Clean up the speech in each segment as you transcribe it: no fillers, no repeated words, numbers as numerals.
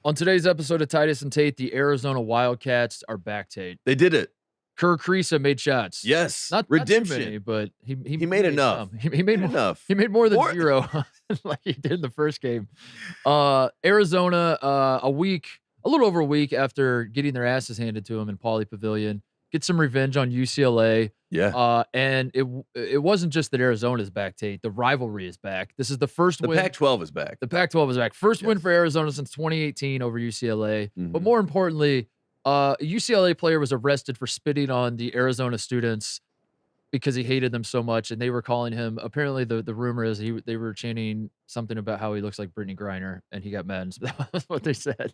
On today's episode of Titus and Tate, the Arizona Wildcats are back, Tate. They did it. Krzyzewski made shots. Yes. Not Redemption. too many, but he made enough. some. He made more, enough. He made more than More- 0 like he did in the first game. Arizona, a little over a week after getting their asses handed to them in Pauley Pavilion, get some revenge on UCLA. Yeah. And it wasn't just that Arizona's back, Tate. The rivalry is back. This is the first The win. Pac-12 is back. The Pac-12 is back. First win Yes. for Arizona since 2018 over UCLA. But Mhm. more importantly, a UCLA player was arrested for spitting on the Arizona students because he hated them so much, and they were calling him. Apparently, the rumor is they were chanting something about how he looks like Brittany Griner, and he got mad. And that was what they said.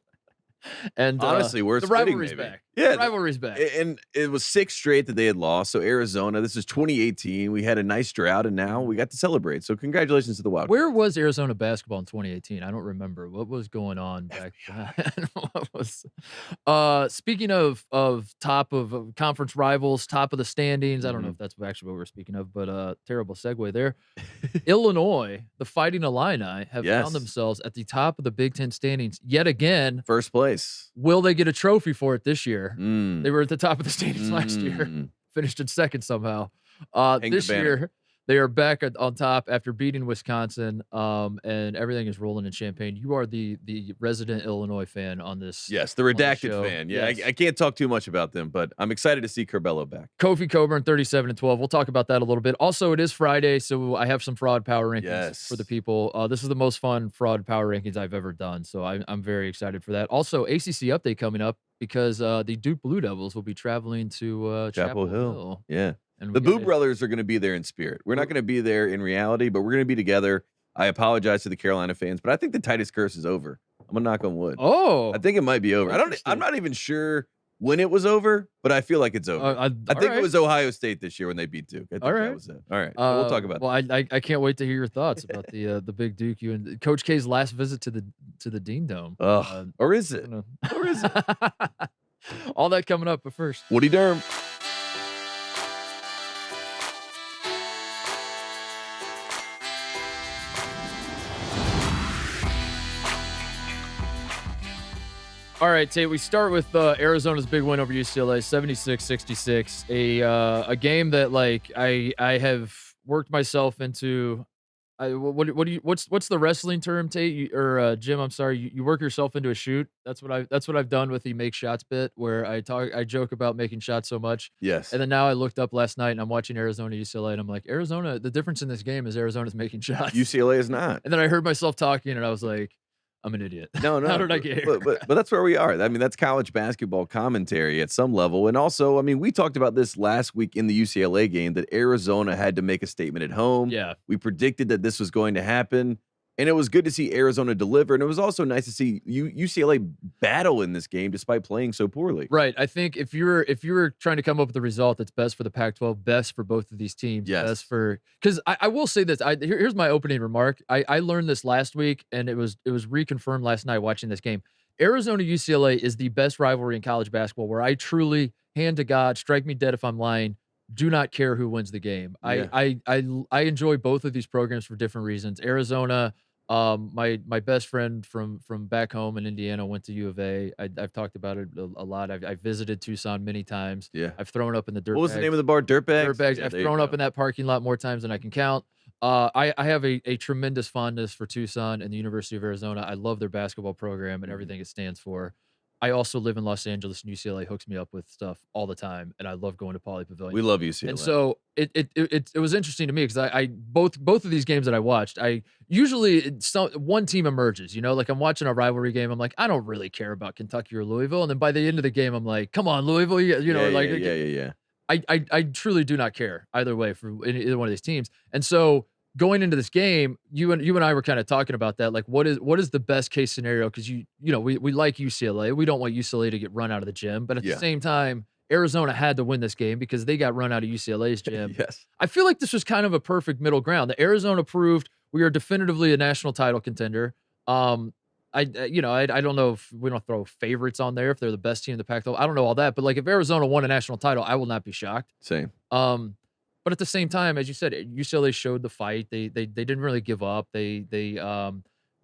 And Honestly, we're the spitting, rivalry's maybe. back. Yeah, The rivalry's back. And it was 6 straight that they had lost. So Arizona, this is 2018. We had a nice drought, and now we got to celebrate. So congratulations to the Wildcats. Where was Arizona basketball in 2018? I don't remember. What was going on back then? What was speaking of top of conference rivals, top of the standings. I don't know if that's actually what we're speaking of, but terrible segue there. Illinois, the Fighting Illini, have found themselves at the top of the Big Ten standings yet again. First place. Will they get a trophy for it this year? They were at the top of the standings last year, finished in second somehow. This year, they are back on top after beating Wisconsin, and everything is rolling in Champaign. You are the resident Illinois fan on this. Yes, the redacted show. fan. Yeah, Yes. I can't talk too much about them, but I'm excited to see Curbelo back. Kofi Coburn, 37-12. We'll talk about that a little bit. Also, it is Friday, so I have some fraud power rankings for the people. This is the most fun fraud power rankings I've ever done, so I'm very excited for that. Also, ACC update coming up because the Duke Blue Devils will be traveling to Chapel Hill. Yeah. And The Boo Brothers are going to be there in spirit. We're not going to be there in reality, but we're going to be together. I apologize to the Carolina fans, but I think the Titus curse is over. I'm going to knock on wood. Oh. I think it might be over. I'm not even sure when it was over, but I feel like it's over. I think it was Ohio State this year when they beat Duke. I think that was it. All right. So we'll talk about that. Well, I can't wait to hear your thoughts about the big Duke and Coach K's last visit to the Dean Dome. Or is it? Or is it? All that coming up, but first. Woody Durham. All right, Tate, we start with Arizona's big win over UCLA, 76-66. A game that like I have worked myself into. What's the wrestling term, Tate, or Jim? I'm sorry, you work yourself into a shoot. That's what I've done with the make shots bit, where I joke about making shots so much. Yes. And then now I looked up last night and I'm watching Arizona UCLA and I'm like, Arizona. The difference in this game is Arizona's making shots. UCLA is not. And then I heard myself talking and I was like, I'm an idiot. No. How did I get here? But that's where we are. I mean, that's college basketball commentary at some level. And also, I mean, we talked about this last week in the UCLA game that Arizona had to make a statement at home. Yeah. We predicted that this was going to happen. And it was good to see Arizona deliver. And it was also nice to see UCLA battle in this game despite playing so poorly. Right. I think if you're trying to come up with a result that's best for the Pac-12, best for both of these teams, best for because I will say this. Here's my opening remark. I learned this last week, and it was reconfirmed last night watching this game. Arizona UCLA is the best rivalry in college basketball, where I truly, hand to God, strike me dead if I'm lying, do not care who wins the game. Yeah. I enjoy both of these programs for different reasons. Arizona, my best friend from back home in Indiana went to U of A. I've talked about it a lot. I've visited Tucson many times. Yeah. I've thrown up in the dirt. What was bags. the name of the bar? Dirtbags? Dirtbags. Yeah, I've thrown up in that parking lot more times than I can count. I have a tremendous fondness for Tucson and the University of Arizona. I love their basketball program and everything it stands for. I also live in Los Angeles, and UCLA hooks me up with stuff all the time, and I love going to Pauley Pavilion. We love UCLA. And so it was interesting to me because I both of these games that I watched, I usually one team emerges, like I'm watching a rivalry game. I'm like, I don't really care about Kentucky or Louisville. And then by the end of the game, I'm like, come on, Louisville, Yeah. I truly do not care either way for either one of these teams. And so going into this game, you and I were kind of talking about that. Like, what is the best case scenario? Because we like UCLA. We don't want UCLA to get run out of the gym, but at the same time, Arizona had to win this game because they got run out of UCLA's gym. Yes. I feel like this was kind of a perfect middle ground. The Arizona proved we are definitively a national title contender. I don't know if we don't throw favorites on there if they're the best team in the Pac-12. I don't know all that, but like if Arizona won a national title, I will not be shocked. Same. But at the same time, as you said, UCLA showed the fight. They didn't really give up. They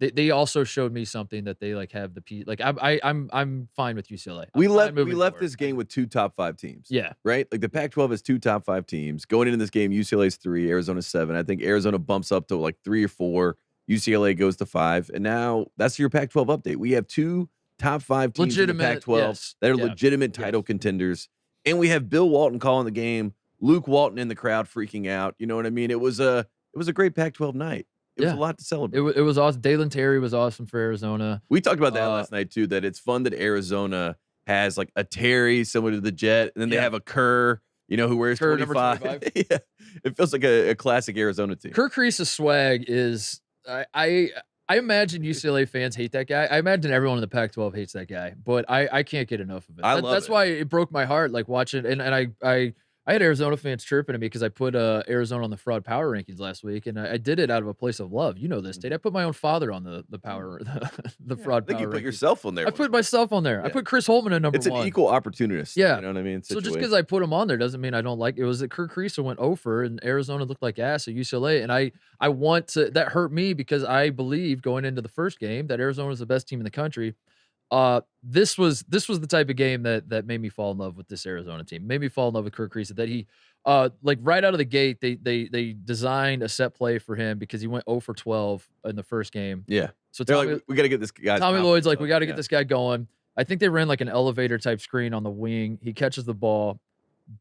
they also showed me something that they like have the like I'm fine with UCLA. We I'm left fine we moving left forward. this game with 2 top 5 teams. Yeah. Right? Like the Pac-12 has 2 top 5 teams. Going into this game, UCLA's 3, Arizona's 7. I think Arizona bumps up to like 3 or 4. UCLA goes to 5. And now that's your Pac-12 update. We have 2 top 5 teams in the Pac-12 yes, that are yeah, legitimate title contenders. And we have Bill Walton calling the game, Luke Walton in the crowd freaking out. You know what I mean? It was a great Pac-12 night. It was a lot to celebrate. It was awesome. Dalen Terry was awesome for Arizona. We talked about that last night too, that it's fun that Arizona has like a Terry similar to the Jet, and then they have a Kerr, you know, who wears Kerr, 25. number 25. Yeah. It feels like a classic Arizona team. Kerr Kriisa's swag is I imagine UCLA fans hate that guy. I imagine everyone in the Pac-12 hates that guy, but I can't get enough of it. That's why it broke my heart, like watching, and I had Arizona fans chirping at me because I put Arizona on the fraud power rankings last week, and I did it out of a place of love. You know this, Tate. I put my own father on the power, the fraud. I think power you put rankings. yourself on there. I put myself on there. Yeah. I put Chris Holtman at number 1. It's an equal opportunist. Yeah, you know what I mean. So just because I put him on there doesn't mean I don't like it. Was that Kerr Kriisa went over and Arizona looked like ass at UCLA, and I want to. That hurt me because I believe going into the first game that Arizona was the best team in the country. This was the type of game that made me fall in love with this Arizona team. Made me fall in love with Kerr Kriisa. That he like right out of the gate, they designed a set play for him because he went 0 for 12 in the first game. Yeah. So they're like, we got to get this guy. Tommy Lloyd's like, we got to get this guy going. I think they ran like an elevator type screen on the wing. He catches the ball,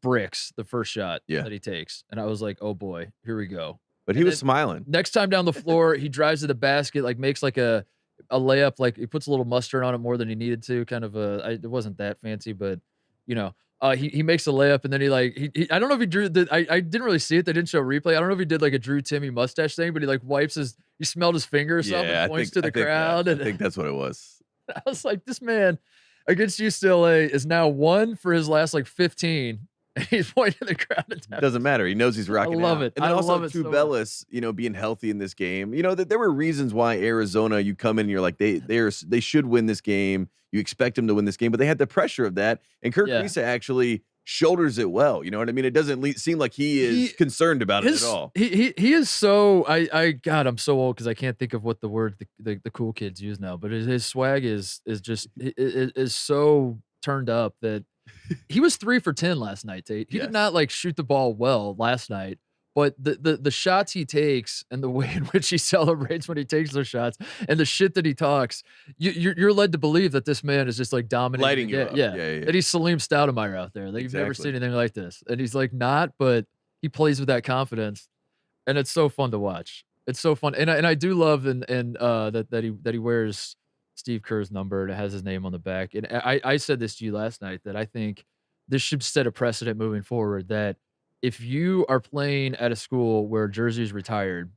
bricks the first shot that he takes, and I was like, oh boy, here we go. But he was smiling. Next time down the floor, he drives to the basket, like makes like a layup, like he puts a little mustard on it more than he needed to. Kind of it wasn't that fancy, but you know, he makes a layup and then he I don't know if he drew I didn't really see it. They didn't show a replay. I don't know if he did like a Drew Timmy mustache thing, but he like he smelled his finger or something, and points to the crowd. I think that's what it was. I was like, this man against UCLA is now 1 for his last like 15. And he's pointing to the crowd. It doesn't matter. He knows he's rocking. I love it. And then also so Tubelis, you know, being healthy in this game. You know that there were reasons why Arizona. You come in, and you're like they should win this game. You expect them to win this game, but they had the pressure of that. And Kerr Kriisa actually shoulders it well. You know what I mean? It doesn't seem like he is concerned about it at all. He is so God, I'm so old because I can't think of what the word the cool kids use now. But his swag is so turned up that he was 3 for 10 last night, Tate. He did not like shoot the ball well last night, but the shots he takes and the way in which he celebrates when he takes those shots and the shit that he talks, you're led to believe that this man is just like dominating. Lighting you up. Yeah. That he's Salim Stoudemire out there. Like, you've never seen anything like this. And he's like not, but he plays with that confidence. And it's so fun to watch. It's so fun. And I do love that he wears Steve Kerr's number and it has his name on the back. And I said this to you last night that I think this should set a precedent moving forward that if you are playing at a school where jersey is retired,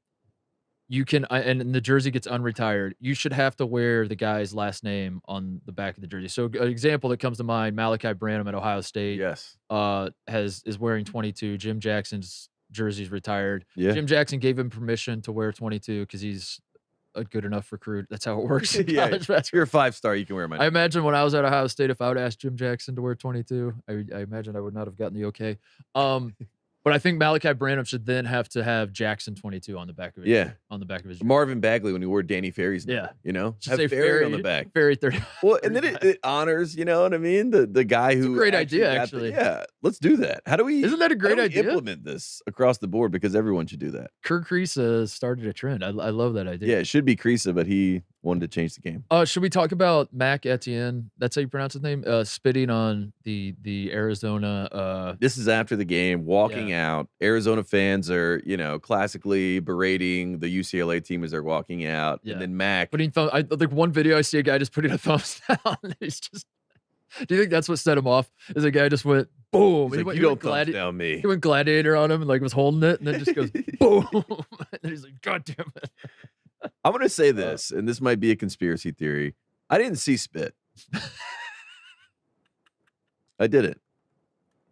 you can and the jersey gets unretired, you should have to wear the guy's last name on the back of the jersey. So an example that comes to mind, Malachi Branham at Ohio State, is wearing 22. Jim Jackson's jersey's retired. Yeah. Jim Jackson gave him permission to wear 22 because he's a good enough recruit. That's how it works. You're a 5-star. You can wear my name. I imagine when I was at Ohio State, if I would ask Jim Jackson to wear 22, I imagine I would not have gotten the okay. But I think Malachi Branham should then have to have Jackson 22 on the back of it. On the back of his jersey. Marvin Bagley when he wore Danny Ferry's name. You know, have Ferry on the back. Ferry 30. Well, and then it honors, you know what I mean? The guy who. It's a great idea, actually. Let's do that. How do we? Isn't that a great idea? Implement this across the board because everyone should do that. Kerr Kriisa started a trend. I love that idea. Yeah, it should be Kriisa, but he wanted to change the game. Should we talk about Mac Etienne? That's how you pronounce his name. Spitting on the Arizona. This is after the game, walking out. Arizona fans are, you know, classically berating the UCLA team as they're walking out, and then Mac putting like one video I see a guy just putting a thumbs down. He's just. Do you think that's what set him off? Is a guy just went boom? He's like, you don't thumbs down me. He went gladiator on him and like was holding it, and then just goes boom. And then he's like, God damn it. I'm going to say this, and this might be a conspiracy theory. I didn't see spit. I didn't.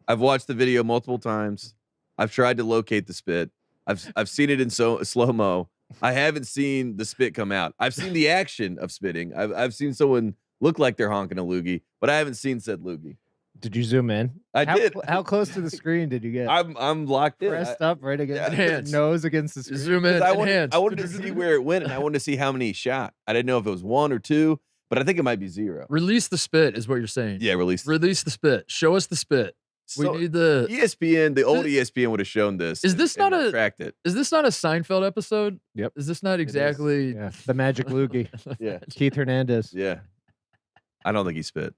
I've watched the video multiple times. I've tried to locate the spit. I've seen it in slow-mo. I haven't seen the spit come out. I've seen the action of spitting. I've seen someone look like they're honking a loogie, but I haven't seen said loogie. Did you zoom in? I did. How close to the screen did you get? I'm locked in. Pressed up right against Hands. nose against the screen. Zoom in. I Enhance. wanted to see where it went, and I wanted to see how many he shot. I didn't know if it was 1 or 2, but I think it might be 0. Release the spit is what you're saying. Yeah, release the spit. Show us the spit. So, we need the ESPN. The old ESPN would have shown this. Is this not a tracked it? Is this not a Seinfeld episode? Yep. Is this not exactly Yeah. The Magic Loogie? Yeah. Keith Hernandez. Yeah. I don't think he spit.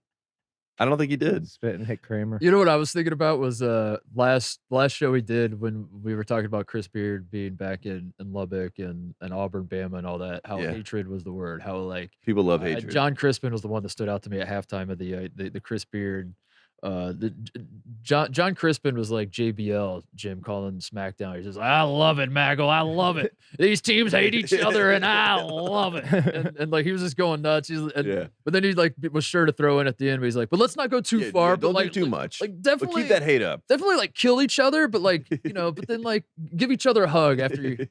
I don't think he did. Spit and hit Kramer. You know what I was thinking about was last show we did when we were talking about Chris Beard being back in Lubbock and Auburn, Bama, and all that. How hatred was the word. How like people love hatred. John Crispin was the one that stood out to me at halftime of the Chris Beard. John Crispin was like JBL, Jim, calling SmackDown. He's just like, I love it, Maggle. I love it. These teams hate each other, and I love it. And like he was just going nuts. But then he like was sure to throw in at the end. But he's like, but let's not go too far. Yeah, but don't like, do too much. Like definitely but keep that hate up. Definitely like kill each other, but like but then like give each other a hug after you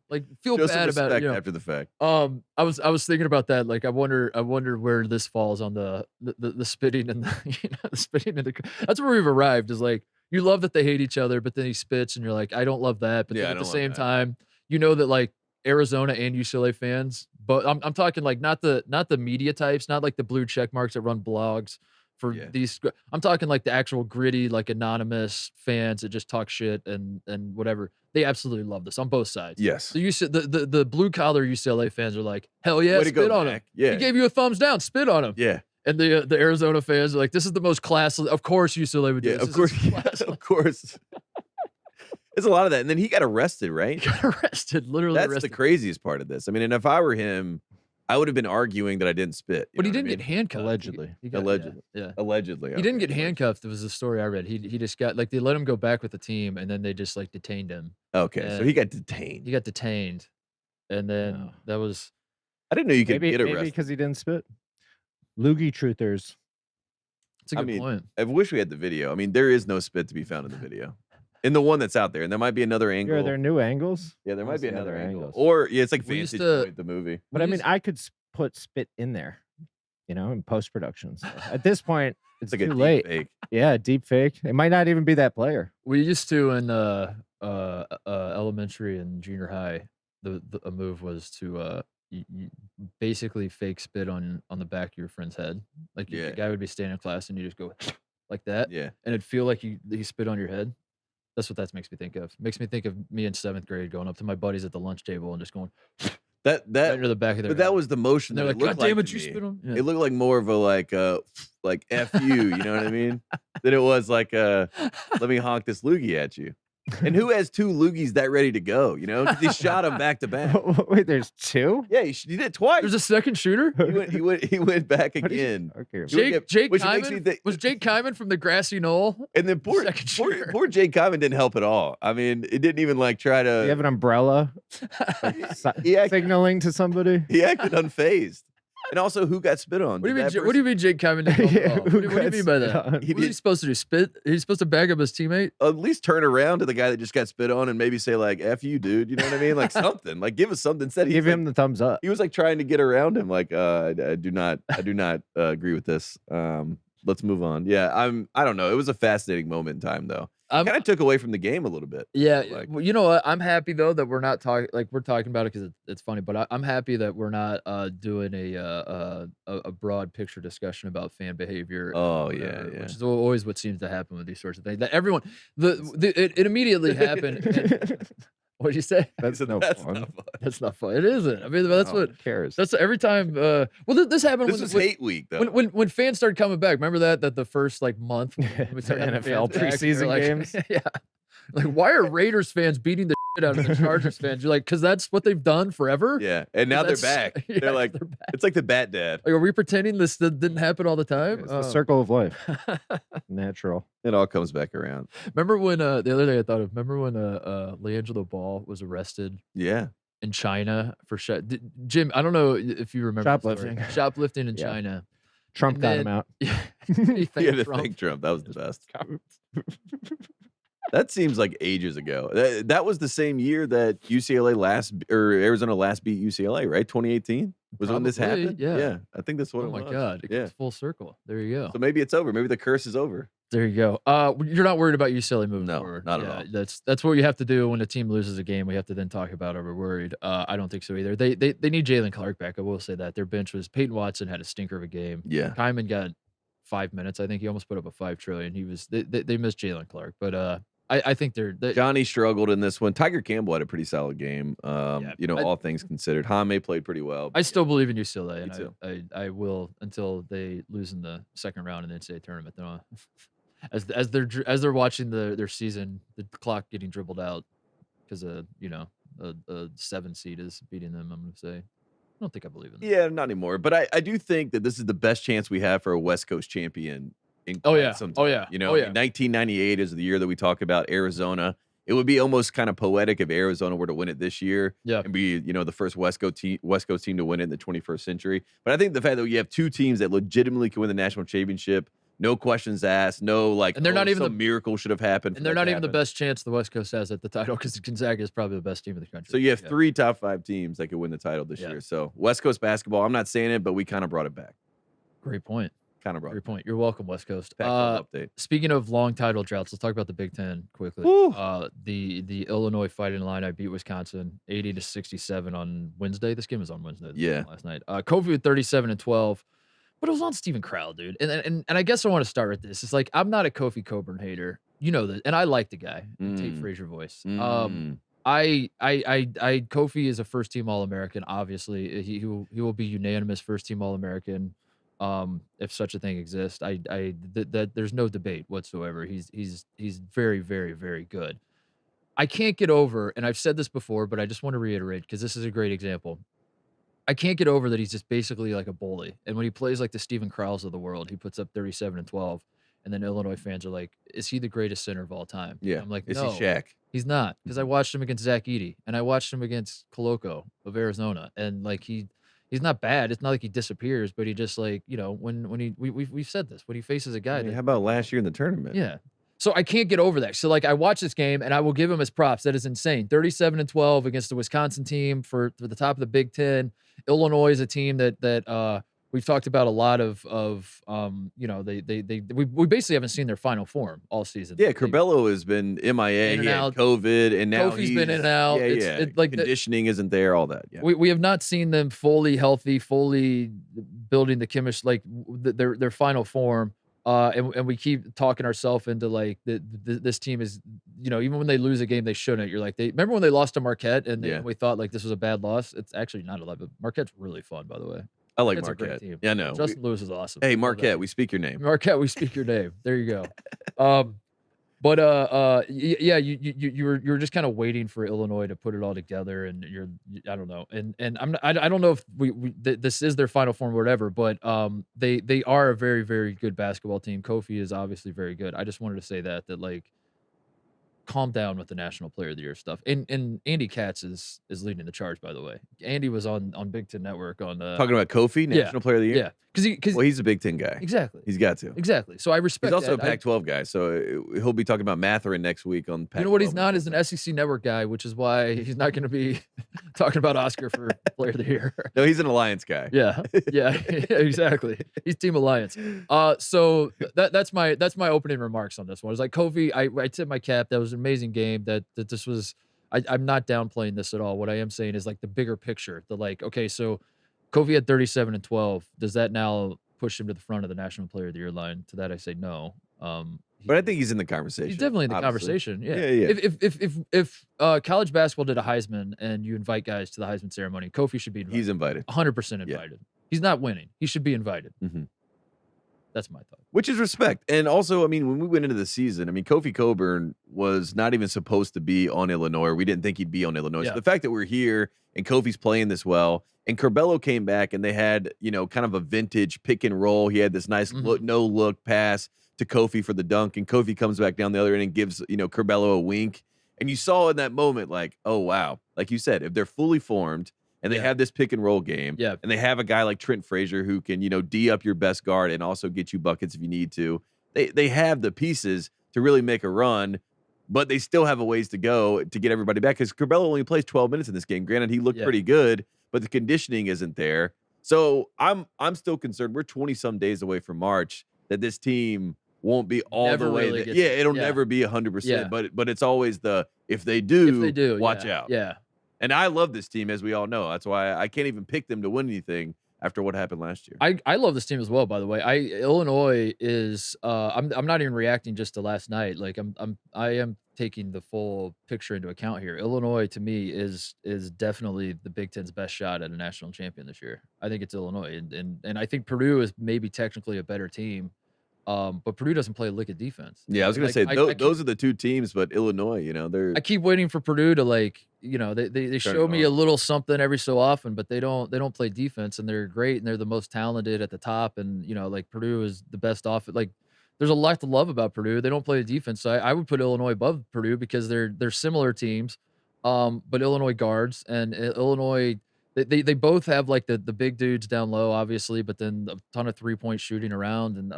like feel Show bad about it. After the fact. I was thinking about that. Like I wonder where this falls on the spitting and the spitting and the. That's where we've arrived. Is like you love that they hate each other, but then he spits, and you're like, I don't love that. But then at the same time, you know that like Arizona and UCLA fans, but I'm talking like not the media types, not like the blue check marks that run blogs for these. I'm talking like the actual gritty, like anonymous fans that just talk shit and whatever. They absolutely love this on both sides. Yes. So the blue collar UCLA fans are like, hell yeah, spit on him. Yeah. He gave you a thumbs down, spit on him. Yeah. And the Arizona fans are like, this is the most classless. Of course UCLA would do this. Of course. Of course. There's a lot of that. And then he got arrested, right? He got arrested, literally That's arrested. the craziest part of this. I mean, and if I were him, I would have been arguing that I didn't spit. But he didn't get handcuffed. Allegedly. He got, Allegedly. Yeah. Allegedly. He didn't get handcuffed. It was a story I read. He just got, like, they let him go back with the team, and then they just, like, detained him. Okay, so he got detained. He got detained. And then that was... I didn't know you could get arrested. Maybe because he didn't spit. Loogie truthers. That's a good point. I wish we had the video. I mean, there is no spit to be found in the video. In the one that's out there. And there might be another angle. Are there new angles? Yeah, there might be another angle. angles. Or, it's like Vantage Point, the movie. But I mean, I could put spit in there, in post-production. So at this point, it's like too late. Fake. Yeah, deep fake. It might not even be that player. We used to, in elementary and junior high, a move was to you basically fake spit on the back of your friend's head. Like the guy would be standing in class and you just go like that. Yeah. And it'd feel like he spit on your head. That's what that makes me think of. Makes me think of me in 7th grade going up to my buddies at the lunch table and just going that right into the back of their But head. that was the motion. And they're like, God damn it, you spit on me. It looked like more of a like F you, you know what I mean? Than it was like let me honk this loogie at you. And who has 2 loogies that ready to go? Because he shot him back to back. Wait, there's 2? Yeah, he did it twice. There's a second shooter. He went back again. Okay, Jake Kyman was Jake Kyman from the grassy knoll. And then poor Jake Kyman didn't help at all. I mean, it didn't even like try to. You have an umbrella, signaling to somebody. He acted unfazed. And also, who got spit on? What do you mean Jake Kyman didn't help at all? What do you mean by that? What is he supposed to do? Spit? He's supposed to bag up his teammate? At least turn around to the guy that just got spit on and maybe say like "F you, dude." You know what I mean? Like something. Like give us something. Instead, give him the thumbs up. He was like trying to get around him. Like I do not agree with this. Let's move on. Yeah, I don't know. It was a fascinating moment in time though. Kind of took away from the game a little bit. Yeah, well, you know what? I'm happy though that we're not talking like we're talking about it because it's funny, but I'm happy that we're not doing a broad picture discussion about fan behavior. Oh which is always what seems to happen with these sorts of things. That everyone, it immediately happened. What'd you say? That's no fun. That's not fun. It isn't. I mean, that's what cares. That's every time. Well, this happened. This was hate week though. When fans started coming back. Remember that the first like month when we started NFL preseason games. Yeah. Like, why are Raiders fans beating the shit out of the Chargers fans? You're like, because that's what they've done forever. Yeah, and now they're back. They're like, it's like the Bat Dad. Like, are we pretending this didn't happen all the time? It's the circle of life. Natural. It all comes back around. Remember when the other day I thought of? Remember when LeAngelo Ball was arrested? Yeah. In China for Jim, I don't know if you remember shoplifting in China. Trump got him out. He had to thank Trump. That was the best. That seems like ages ago. That was the same year that Arizona last beat UCLA, right? 2018. Was when this Probably, happened? yeah. Yeah, I think that's what Oh it my was. god, it Yeah. comes full circle. There you go. So maybe it's over. Maybe the curse is over. There you go. You're not worried about UCLA moving No, forward? not at all. That's what you have to do when a team loses a game. We have to then talk about, are we worried? I don't think so either. They need Jalen Clark back. I will say that. Their bench was Peyton Watson had a stinker of a game. Yeah. Kyman got 5 minutes. I think he almost put up a 5 trillion. They missed Jalen Clark, but I think they're Johnny struggled in this one. Tiger Campbell had a pretty solid game. All things considered. Jaime played pretty well. I still believe in UCLA, Me too. and I will until they lose in the second round in the NCAA tournament. No, as they're watching their season, the clock getting dribbled out because a 7 seed is beating them. I'm going to say, I don't think I believe in that. Yeah, not anymore. But I do think that this is the best chance we have for a West Coast champion in some time. 1998 is the year that we talk about Arizona. It would be almost kind of poetic if Arizona were to win it this year and be, the first West Coast team to win it in the 21st century. But I think the fact that you have two teams that legitimately can win the national championship, no questions asked, and they're not even some miracle should have happened. And they're not even the best chance the West Coast has at the title because Gonzaga is probably the best team in the country. So you have 3 top 5 teams that could win the title this year. So West Coast basketball, I'm not saying it, but we kind of brought it back. Great point. Great point. You're welcome, West Coast. Update. Speaking of long title droughts, let's talk about the Big Ten quickly. The Illinois Fighting Illini beat Wisconsin 80-67 on Wednesday. This game was on Wednesday. Last night. Kofi with 37-12, but it was on Steven Crowell, dude. And I guess I want to start with this. It's like I'm not a Kofi Coburn hater, you know that, and I like the guy, the Tate Frazier voice. Kofi is a first team All-American. Obviously, he will be unanimous first team All-American. If such a thing exists, that there's no debate whatsoever. He's very, very, very good. I can't get over, and I've said this before, but I just want to reiterate because this is a great example. I can't get over that he's just basically like a bully. And when he plays like the Steven Crowells of the world, he puts up 37-12, and then Illinois fans are like, "Is he the greatest center of all time?" Yeah, I'm like, "Is no, he Shaq?" He's not, because I watched him against Zach Edey, and I watched him against Coloco of Arizona, and like he's not bad. It's not like he disappears, but he just like, when we've said this, when he faces a guy. How about last year in the tournament? Yeah. So I can't get over that. So like I watched this game and I will give him his props. That is insane. 37-12 against the Wisconsin team for the top of the Big Ten. Illinois is a team that we've talked about a lot of we basically haven't seen their final form all season. Yeah, Curbelo has been MIA, he had COVID, and now Kofi's been in and out. Like conditioning isn't there, all that. Yeah. We have not seen them fully healthy, fully building the chemistry, like their final form. And we keep talking ourselves into like this team is, even when they lose a game they shouldn't. You're like, remember when they lost to Marquette and we thought like this was a bad loss? It's actually not a lot, but Marquette's really fun, by the way. I like It's Marquette. A great team. Yeah, no. Justin Lewis is awesome. Hey, Marquette, we speak your name. Marquette, we speak your name. There you go. You were just kind of waiting for Illinois to put it all together, and I don't know, and I don't know if this is their final form or whatever, but they are a very, very good basketball team. Kofi is obviously very good. I just wanted to say that like, calm down with the National Player of the Year stuff. And Andy Katz is leading the charge, by the way. Andy was on Big Ten Network on talking about Kofi, National Player of the Year. Yeah, because he's a Big Ten guy. Exactly. He's got to. Exactly. So I respect. He's also that. a Pac-12 guy, so he'll be talking about Matherin next week on Pac-12. You know what he's not is an SEC Network guy, which is why he's not going to be talking about Oscar for Player of the Year. No, he's an Alliance guy. Yeah, exactly. He's Team Alliance. So that's my opening remarks on this one. It's like Kofi, I tip my cap. That was an amazing game. That this was. I'm not downplaying this at all. What I am saying is like the bigger picture. Okay, so Kofi had 37-12. Does that now push him to the front of the National Player of the Year line? To that I say no. But I think he's in the conversation. He's definitely in the conversation. Yeah. If college basketball did a Heisman and you invite guys to the Heisman ceremony, Kofi should be invited. He's invited. 100% invited. Yeah. He's not winning. He should be invited. Mm-hmm. That's my thought. Which is respect. And also, I mean, when we went into the season, Kofi Coburn was not even supposed to be on Illinois. We didn't think he'd be on Illinois. Yeah. So the fact that we're here and Kofi's playing this well, and Curbelo came back and they had, kind of a vintage pick and roll. He had this nice no-look pass to Kofi for the dunk, and Kofi comes back down the other end and gives, Curbelo a wink. And you saw in that moment, like, oh, wow. Like you said, if they're fully formed, and they have this pick and roll game, and they have a guy like Trent Frazier who can, D up your best guard and also get you buckets if you need to. They have the pieces to really make a run, but they still have a ways to go to get everybody back because Curbelo only plays 12 minutes in this game. Granted, he looked pretty good, but the conditioning isn't there. So I'm still concerned. We're 20 some days away from March that this team won't be all Never the way. really gets It'll yeah. never be Yeah. 100%. But it's always if they If do, they do, watch yeah. out. Yeah. And I love this team, as we all know. That's why I can't even pick them to win anything after what happened last year. I love this team as well, by the way. Illinois is I'm not even reacting just to last night. Like I am taking the full picture into account here. Illinois to me is definitely the Big Ten's best shot at a national champion this year. I think it's Illinois, and I think Purdue is maybe technically a better team. But Purdue doesn't play a lick of defense. Yeah, I was gonna say those are the two teams, but Illinois, I keep waiting for Purdue to they show me a little something every so often, but they don't play defense, and they're great, and they're the most talented at the top, and Purdue is the best off. Like, there's a lot to love about Purdue. They don't play defense, so I would put Illinois above Purdue because they're similar teams, but Illinois guards and Illinois. They both have like the big dudes down low, obviously, but then a ton of 3-point shooting around, and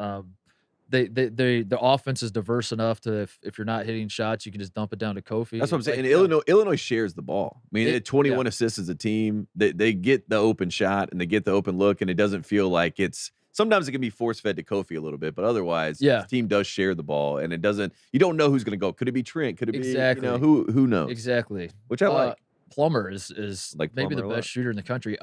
the offense is diverse enough to if you're not hitting shots, you can just dump it down to Kofi. That's what I'm saying. And Illinois shares the ball. I mean, 21 assists as a team. They get the open shot and they get the open look, and it doesn't feel like it's. Sometimes it can be force fed to Kofi a little bit, but otherwise, the team does share the ball, and it doesn't. You don't know who's going to go. Could it be Trent? Could it be who knows? Exactly. Which I like. Plummer is like maybe Plummer the best shooter in the country.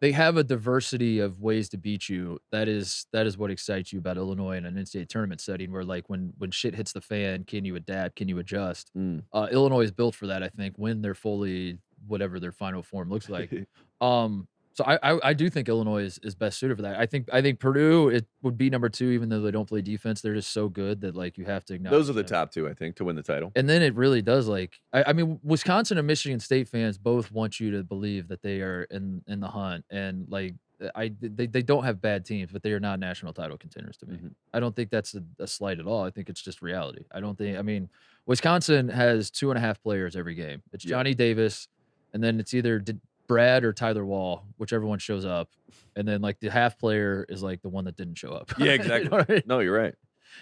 They have a diversity of ways to beat you. That is what excites you about Illinois in an NCAA tournament setting, where like when shit hits the fan, can you adapt? Can you adjust? Illinois is built for that, I think, when they're fully whatever their final form looks like. So I do think Illinois is best suited for that. I think Purdue, it would be number 2, even though they don't play defense. They're just so good that like you have to acknowledge those are the top 2, I think, to win the title. And then it really does I mean, Wisconsin and Michigan State fans both want you to believe that they are in the hunt, and like they don't have bad teams, but they are not national title contenders to me. I don't think that's a slight at all. I think it's just reality. I mean, Wisconsin has 2.5 players every game. It's Johnny Davis, and then it's either Brad or Tyler Wall, whichever one shows up, and then like the half player is like the one that didn't show up. Yeah, exactly. You know what I mean? No, you're right.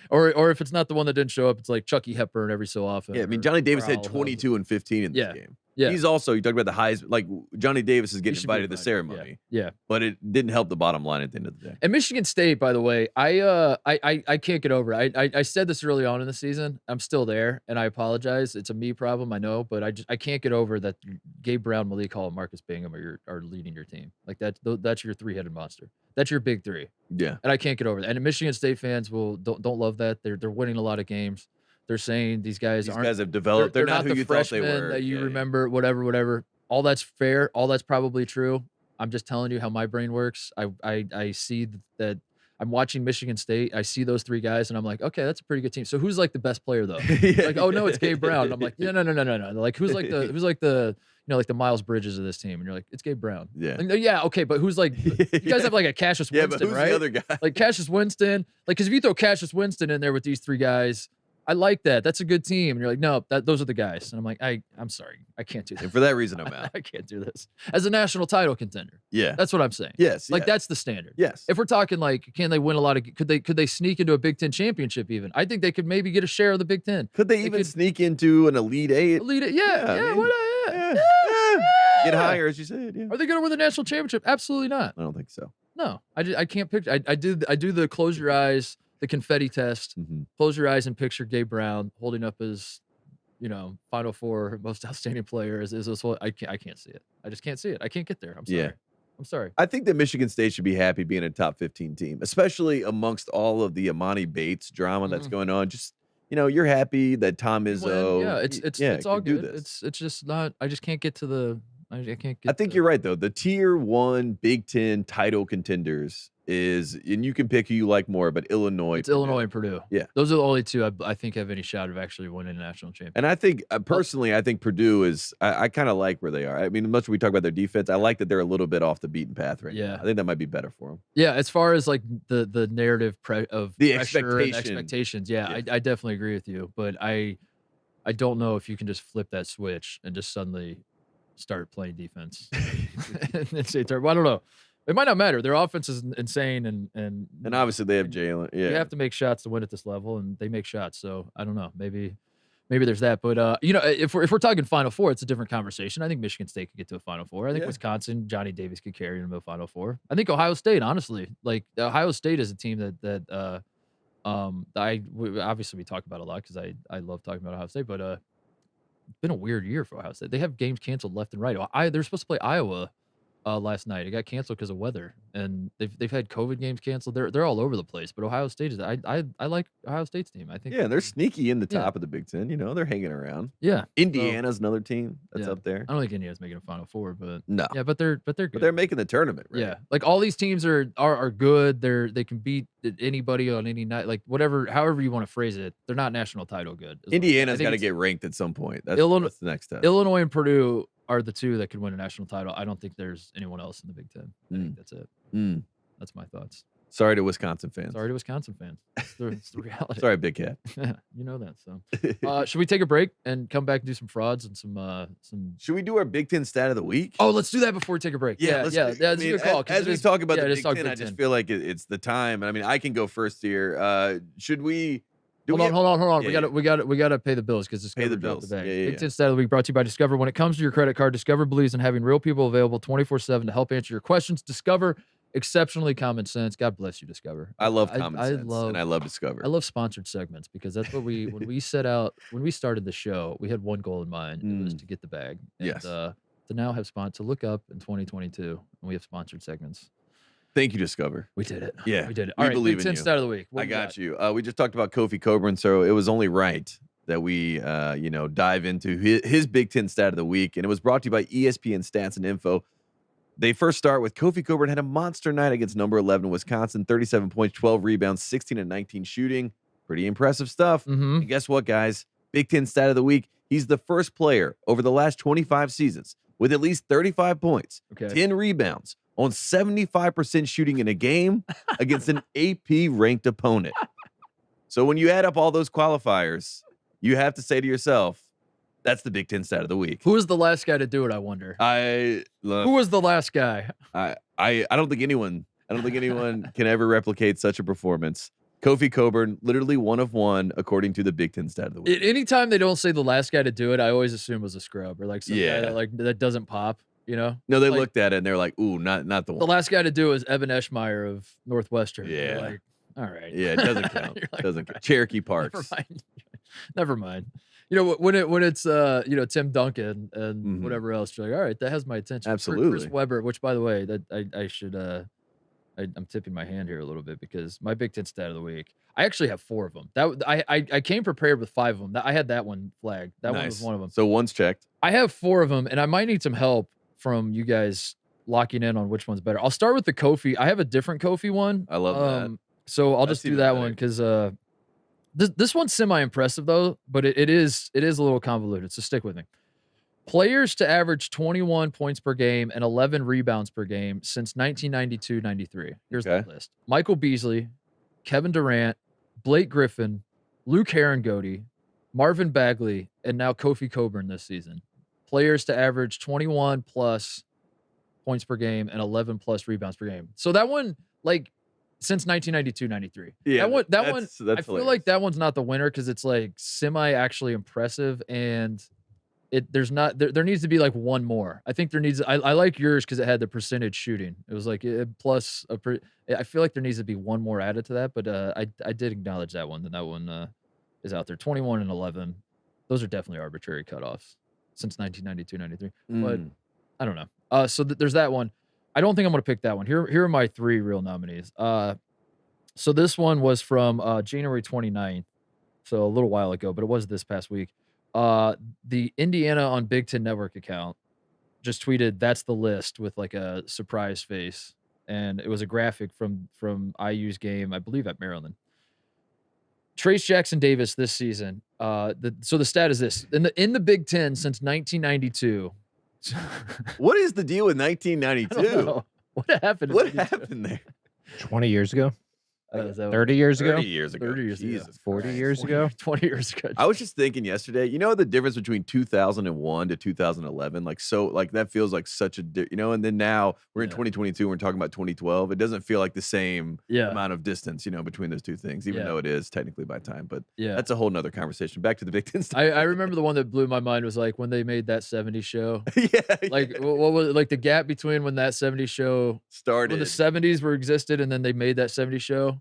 Or if it's not the one that didn't show up, it's like Chucky Hepburn every so often. Yeah, I mean, Johnny Davis had 22 and 15 in this game. Yeah. He's also, you talk about the highs, like Johnny Davis is getting invited to the ceremony. Yeah. But it didn't help the bottom line at the end of the day. And Michigan State, by the way, I can't get over it. I said this early on in the season. I'm still there, and I apologize. It's a me problem, I know, but I can't get over that Gabe Brown, Malik Hall, and Marcus Bingham are leading your team. Like that's your 3-headed monster. That's your big 3. Yeah. And I can't get over that. And Michigan State fans don't love that. They're winning a lot of games. They're saying these guys have developed. They're not who you thought they were. That you remember, whatever. All that's fair. All that's probably true. I'm just telling you how my brain works. I see that I'm watching Michigan State. I see those 3 guys, and I'm like, okay, that's a pretty good team. So who's like the best player though? Like, oh no, it's Gabe Brown. And I'm like, no. Like who's like the like the Miles Bridges of this team? And you're like, it's Gabe Brown. Yeah. Like, yeah. Okay, but who's like? You guys have like a Cassius Winston, but who's right? the other guy? Like Cassius Winston. Like, because if you throw Cassius Winston in there with these 3 guys, I like that. That's a good team. And you're like, no, those are the guys. And I'm like, I'm sorry. I can't do that. And for that reason, I'm out. I can't do this. As a national title contender. Yeah. That's what I'm saying. Yes. Like, that's the standard. Yes. If we're talking like, can they win a lot of, could they sneak into a Big Ten championship even? I think they could maybe get a share of the Big Ten. Could they even sneak into an Elite 8? Elite 8, yeah. Get higher, as you said. Yeah. Are they going to win the national championship? Absolutely not. I don't think so. No, I can't picture. I do the close your eyes, the confetti test. Close your eyes and picture Gabe Brown holding up his, Final Four most outstanding player. Is this what I can't see it. I just can't see it. I can't get there. I'm sorry. Yeah. I'm sorry. I think that Michigan State should be happy being a top 15 team, especially amongst all of the Amani Bates drama that's going on. Just you're happy that Tom Izzo. It's all good. It's just not. I just can't get to the. I can't get. I think you're right though. The tier 1 Big Ten title contenders is, and you can pick who you like more, but Illinois. It's Illinois and Purdue. Yeah, those are the only 2 I think have any shot of actually winning a national championship. And I think personally, I think Purdue is. I kind of like where they are. I mean, as much as we talk about their defense, I like that they're a little bit off the beaten path right now. I think that might be better for them. Yeah, as far as like the narrative of the expectations. Yeah, I definitely agree with you, but I don't know if you can just flip that switch and just suddenly start playing defense. And say, I don't know. It might not matter. Their offense is insane, and obviously they have Jalen. Yeah, you have to make shots to win at this level, and they make shots. So I don't know. Maybe maybe there's that. But if we're talking Final Four, it's a different conversation. I think Michigan State could get to a Final Four. I think Wisconsin, Johnny Davis could carry them to a Final Four. I think Ohio State, honestly, like Ohio State is a team that obviously we talk about a lot because I love talking about Ohio State, but it's been a weird year for Ohio State. They have games canceled left and right. They're supposed to play Iowa last night. It got canceled because of weather, and they've had COVID games canceled. They're all over the place. But Ohio State is I like Ohio State's team. I think they're sneaky in the top of the Big Ten. They're hanging around. Yeah, Indiana's another team that's up there. I don't think Indiana's making a Final Four, but no, but they're good. But they're making the tournament. Right? Yeah, like all these teams are good. They can beat anybody on any night. Like however you want to phrase it, they're not national title good. Indiana's got to get ranked at some point. That's the next step. Illinois and Purdue are the two that could win a national title. I don't think there's anyone else in the Big Ten. I think that's it. That's my thoughts. Sorry to Wisconsin fans. It's the reality. Sorry, Big Cat. Yeah, you know that. So, should we take a break and come back and do some frauds and some? Should we do our Big Ten stat of the week? Oh, let's do that before we take a break. That's a good call. As we talk about the Big Ten, I just feel like it's the time. I mean, I can go first here. Should we? Hold on. Yeah, we got to pay the bills because Discover pay the bills. Big Ten Stat of the Week brought to you by Discover. When it comes to your credit card, Discover believes in having real people available 24/7 to help answer your questions. Discover, exceptionally common sense. God bless you, Discover. I love common sense, and I love Discover. I love sponsored segments because that's what when we started the show, we had one goal in mind. It was to get the bag. And, to now have to look up in 2022, and we have sponsored segments. Thank you, Discover. We did it. Yeah, we did it. All right, believe Big Ten in you. Stat of the Week. I got you. We just talked about Kofi Coburn, so it was only right that we, dive into his Big Ten Stat of the Week, and it was brought to you by ESPN Stats and Info. They first start with Kofi Coburn had a monster night against number 11 Wisconsin, 37 points, 12 rebounds, 16 and 19 shooting. Pretty impressive stuff. And guess what, guys? Big Ten Stat of the Week. He's the first player over the last 25 seasons with at least 35 points, 10 rebounds, on 75% shooting in a game against an AP-ranked opponent. So when you add up all those qualifiers, you have to say to yourself, that's the Big Ten Stat of the Week. Who was the last guy to do it, I wonder? Who was the last guy? I don't think anyone can ever replicate such a performance. Kofi Coburn, literally one of one, according to the Big Ten Stat of the Week. Anytime they don't say the last guy to do it, I always assume it was a scrub or like some guy that doesn't pop. No, they looked at it and they're like, "Ooh, not the one." The last guy to do it was Evan Eschmeyer of Northwestern. Yeah, like, all right. Yeah, it doesn't count. Like, doesn't count. Cherokee Parks. Never mind. When it's Tim Duncan and whatever else, you're like, all right, that has my attention. Absolutely. Chris Webber, which by the way, that I should I'm tipping my hand here a little bit because my Big Ten Stat of the Week, I actually have 4 of them. I came prepared with 5 of them. I had that one flagged. That one was one of them. So one's checked. I have 4 of them, and I might need some help from you guys locking in on which one's better. I'll start with the Kofi. I have a different Kofi one. I love that. So I'll just do that one because this one's semi-impressive though, but it is a little convoluted. So stick with me. Players to average 21 points per game and 11 rebounds per game since 1992-93. Here's the list: Michael Beasley, Kevin Durant, Blake Griffin, Luke Herringody, Marvin Bagley, and now Kofi Coburn this season. Players to average 21 plus points per game and 11 plus rebounds per game. So that one, like, since 1992-93. Yeah, that one. I feel like that one's not the winner because it's like semi actually impressive, and there needs to be like one more. I think there needs. I like yours because it had the percentage shooting. It was like plus I feel like there needs to be one more added to that, but I did acknowledge that one. That one is out there. 21 and 11. Those are definitely arbitrary cutoffs since 1992-93. But I don't know. So there's that one. I don't think I'm going to pick that one. Here are my 3 real nominees. So this one was from January 29th, so a little while ago, but it was this past week. The Indiana on Big Ten Network account just tweeted, "That's the list," with like a surprise face, and it was a graphic from IU's game, I believe, at Maryland. Trace Jackson Davis this season. So the stat is this: in the Big Ten since 1992. What is the deal with 1992? What happened? What happened there? 20 years ago. Is that 30 years ago? 30 years ago. 30 years ago. Jesus 40 Christ. years ago? 20 years ago. I was just thinking yesterday, you know the difference between 2001 to 2011? Like, so, like, that feels like such a, and then now we're in 2022, and we're talking about 2012. It doesn't feel like the same amount of distance, between those two things, even though it is technically by time. But that's a whole nother conversation. Back to the Big Ten stuff. I remember the one that blew my mind was like when they made that 70s show. Like, what was like the gap between when that 70s show started, when the 70s were existed, and then they made that 70s show.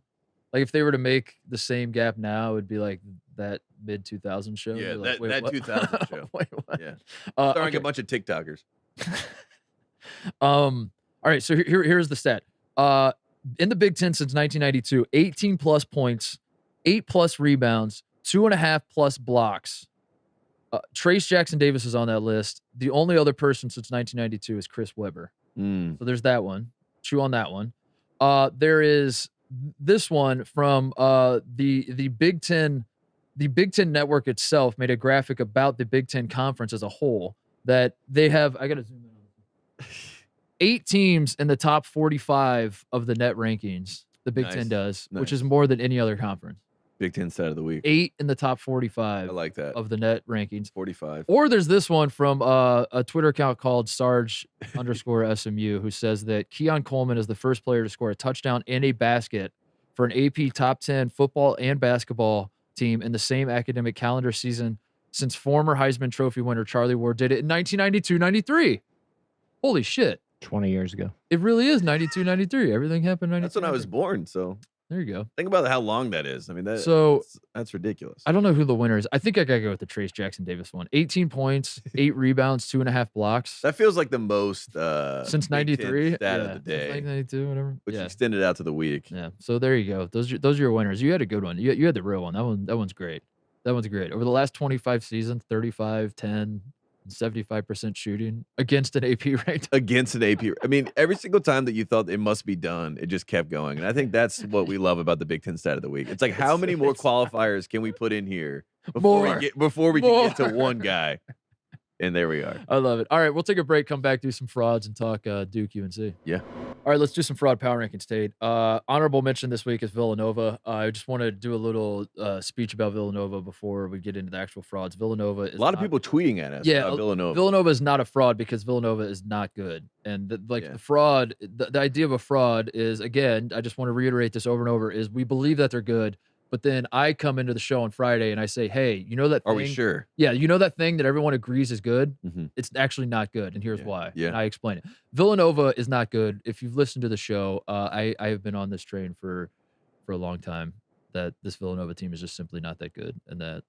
Like, if they were to make the same gap now, it would be like that mid-2000 show. Yeah, like, that 2000 show. Wait, what? Yeah. Starring a bunch of TikTokers. All right, so here's the stat. In the Big Ten since 1992, 18-plus points, 8-plus rebounds, 2.5-plus blocks. Trace Jackson Davis is on that list. The only other person since 1992 is Chris Webber. So there's that one. Chew on that one. There is this one from the Big Ten. The Big Ten Network itself made a graphic about the Big Ten Conference as a whole that they have. I gotta zoom in on this. 8 teams in the top 45 of the net rankings. The Big Ten does, which is more than any other conference. Big Ten stat of the week. 8 in the top 45. I like that. Of the net rankings. 45. Or there's this one from a Twitter account called Sarge_SMU, who says that Keon Coleman is the first player to score a touchdown and a basket for an AP top 10 football and basketball team in the same academic calendar season since former Heisman Trophy winner Charlie Ward did it in 1992-93. Holy shit. 20 years ago. It really is 92-93. Everything happened 92. That's when I was born, so there you go. Think about how long that is. I mean, that's ridiculous. I don't know who the winner is. I think I gotta go with the Trace Jackson Davis one. 18 points, 8 rebounds, 2.5 blocks. That feels like the most since 93 stat of the day. Since 1992, whatever. Which extended out to the week. Yeah. So there you go. Those are your winners. You had a good one. You had the real one. That one's great. That one's great. Over the last 25 seasons, 35, 10. 75% shooting against an AP ranked. Against an AP. I mean, every single time that you thought it must be done, it just kept going. And I think that's what we love about the Big Ten stat of the week. It's like, how many more qualifiers can we put in here before we can get to one guy? And there we are. I love it. All right, we'll take a break, come back, do some frauds, and talk Duke-UNC. Yeah. All right, let's do some fraud power rankings, Tate. Honorable mention this week is Villanova. I just want to do a little speech about Villanova before we get into the actual frauds. Villanova is a lot of people tweeting at us about Villanova. Villanova is not a fraud because Villanova is not good. And the fraud, the idea of a fraud is, again, I just want to reiterate this over and over, is we believe that they're good. But then I come into the show on Friday and I say, hey, you know that thing? Are we sure? Yeah, you know that thing that everyone agrees is good? Mm-hmm. It's actually not good, and here's why. Yeah. And I explain it. Villanova is not good. If you've listened to the show, I have been on this train for a long time, that this Villanova team is just simply not that good, and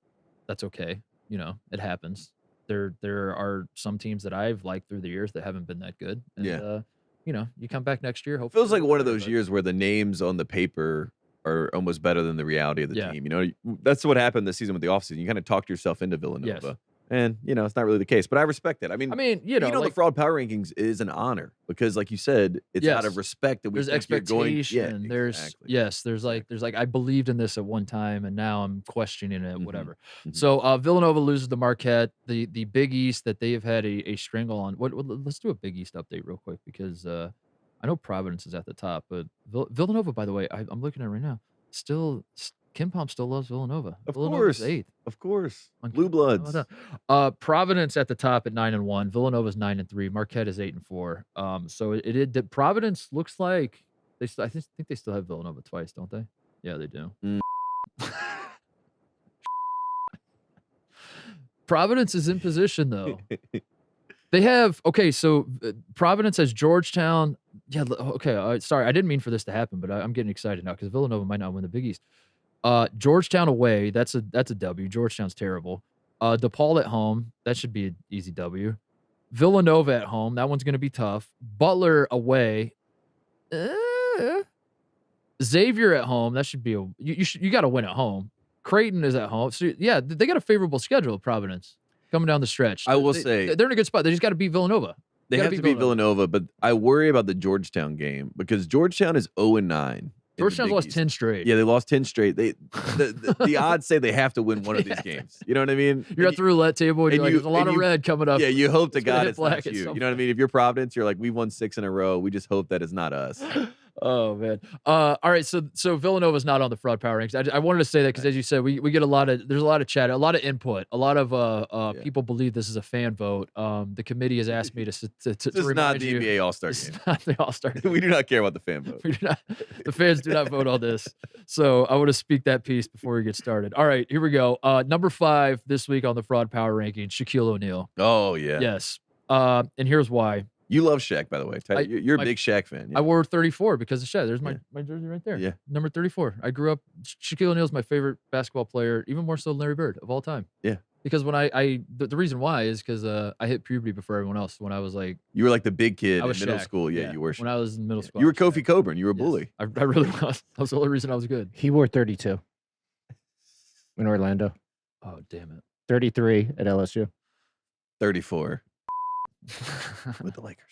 that's okay. You know, it happens. There are some teams that I've liked through the years that haven't been that good. And, you know, you come back next year, hopefully. Feels like one of those years where the names on the paper are almost better than the reality of the team. You know, that's what happened this season with the offseason. You kind of talked yourself into Villanova. Yes. And, you know, it's not really the case. But I respect it. I mean, you know, the fraud power rankings is an honor because, like you said, it's out of respect that there's expectation. There's like I believed in this at one time, and now I'm questioning it. Whatever. Mm-hmm. So Villanova loses to Marquette. The Big East that they have had a strangle on. Let's do a Big East update real quick because I know Providence is at the top, but Villanova, by the way, I'm looking at it right now. Still, KenPom still loves Villanova. Villanovan's 8th. Of course. Blue Bloods. Providence at the top at 9-1. Villanova's 9-3. Marquette is 8-4. So Providence looks like I think they still have Villanova twice, don't they? Yeah, they do. Providence is in position though. They have so Providence has Georgetown. Yeah, okay. Sorry, I didn't mean for this to happen, but I'm getting excited now because Villanova might not win the Big East. Georgetown away, that's a W. Georgetown's terrible. DePaul at home, that should be an easy W. Villanova at home, that one's going to be tough. Butler away, Xavier at home, that should be you got to win at home. Creighton is at home, so yeah, they got a favorable schedule. Providence coming down the stretch. I will say they're in a good spot. They just got to beat Villanova. They have to beat Villanova, but I worry about the Georgetown game because Georgetown is 0-9. Georgetown's lost 10 straight. Yeah, they lost 10 straight. The odds say they have to win one of these games. You know what I mean? You're at the roulette table and there's a lot of red coming up. Yeah, you hope to God it's not you. You know what I mean? If you're Providence, you're like, we won 6 in a row. We just hope that it's not us. Oh man. All right. So Villanova's not on the fraud power rankings. I wanted to say that because, as you said, we get there's a lot of chat, a lot of input, a lot of people believe this is a fan vote. The committee has asked me to This is not the NBA All-Star this game. is not the All-Star game. We do not care about the fan vote. We do not, the fans do not vote on this. So I want to speak that piece before we get started. All right, here we go. Number 5 this week on the fraud power rankings, Shaquille O'Neal. Oh yeah. Yes. And here's why. You love Shaq, by the way. You're a big Shaq fan. Yeah. I wore 34 because of Shaq. There's my jersey right there. Yeah. Number 34. I grew up, Shaquille O'Neal is my favorite basketball player, even more so than Larry Bird of all time. Yeah. Because when the reason why is because I hit puberty before everyone else. When I was like, you were like the big kid in was middle Shaq. school. Yeah, you were. When I was in middle school. You were Kofi Coburn. You were a bully. I really was. That was the only reason I was good. He wore 32 in Orlando. Oh, damn it. 33 at LSU. 34 with the Lakers.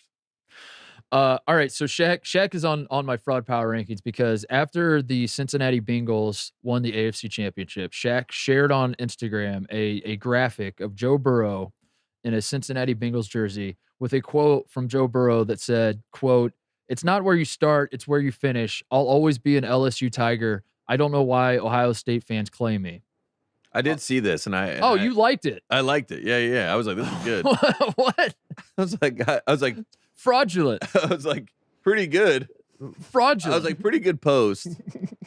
All right, so Shaq is on my fraud power rankings because after the Cincinnati Bengals won the AFC Championship, Shaq shared on Instagram a graphic of Joe Burrow in a Cincinnati Bengals jersey with a quote from Joe Burrow that said, quote, "It's not where you start, it's where you finish. I'll always be an LSU Tiger. I don't know why Ohio State fans claim me." I did see this, and you liked it. I liked it. Yeah. I was like, this is good. What? I was like, fraudulent. I was like, pretty good. Fraudulent. I was like, pretty good post.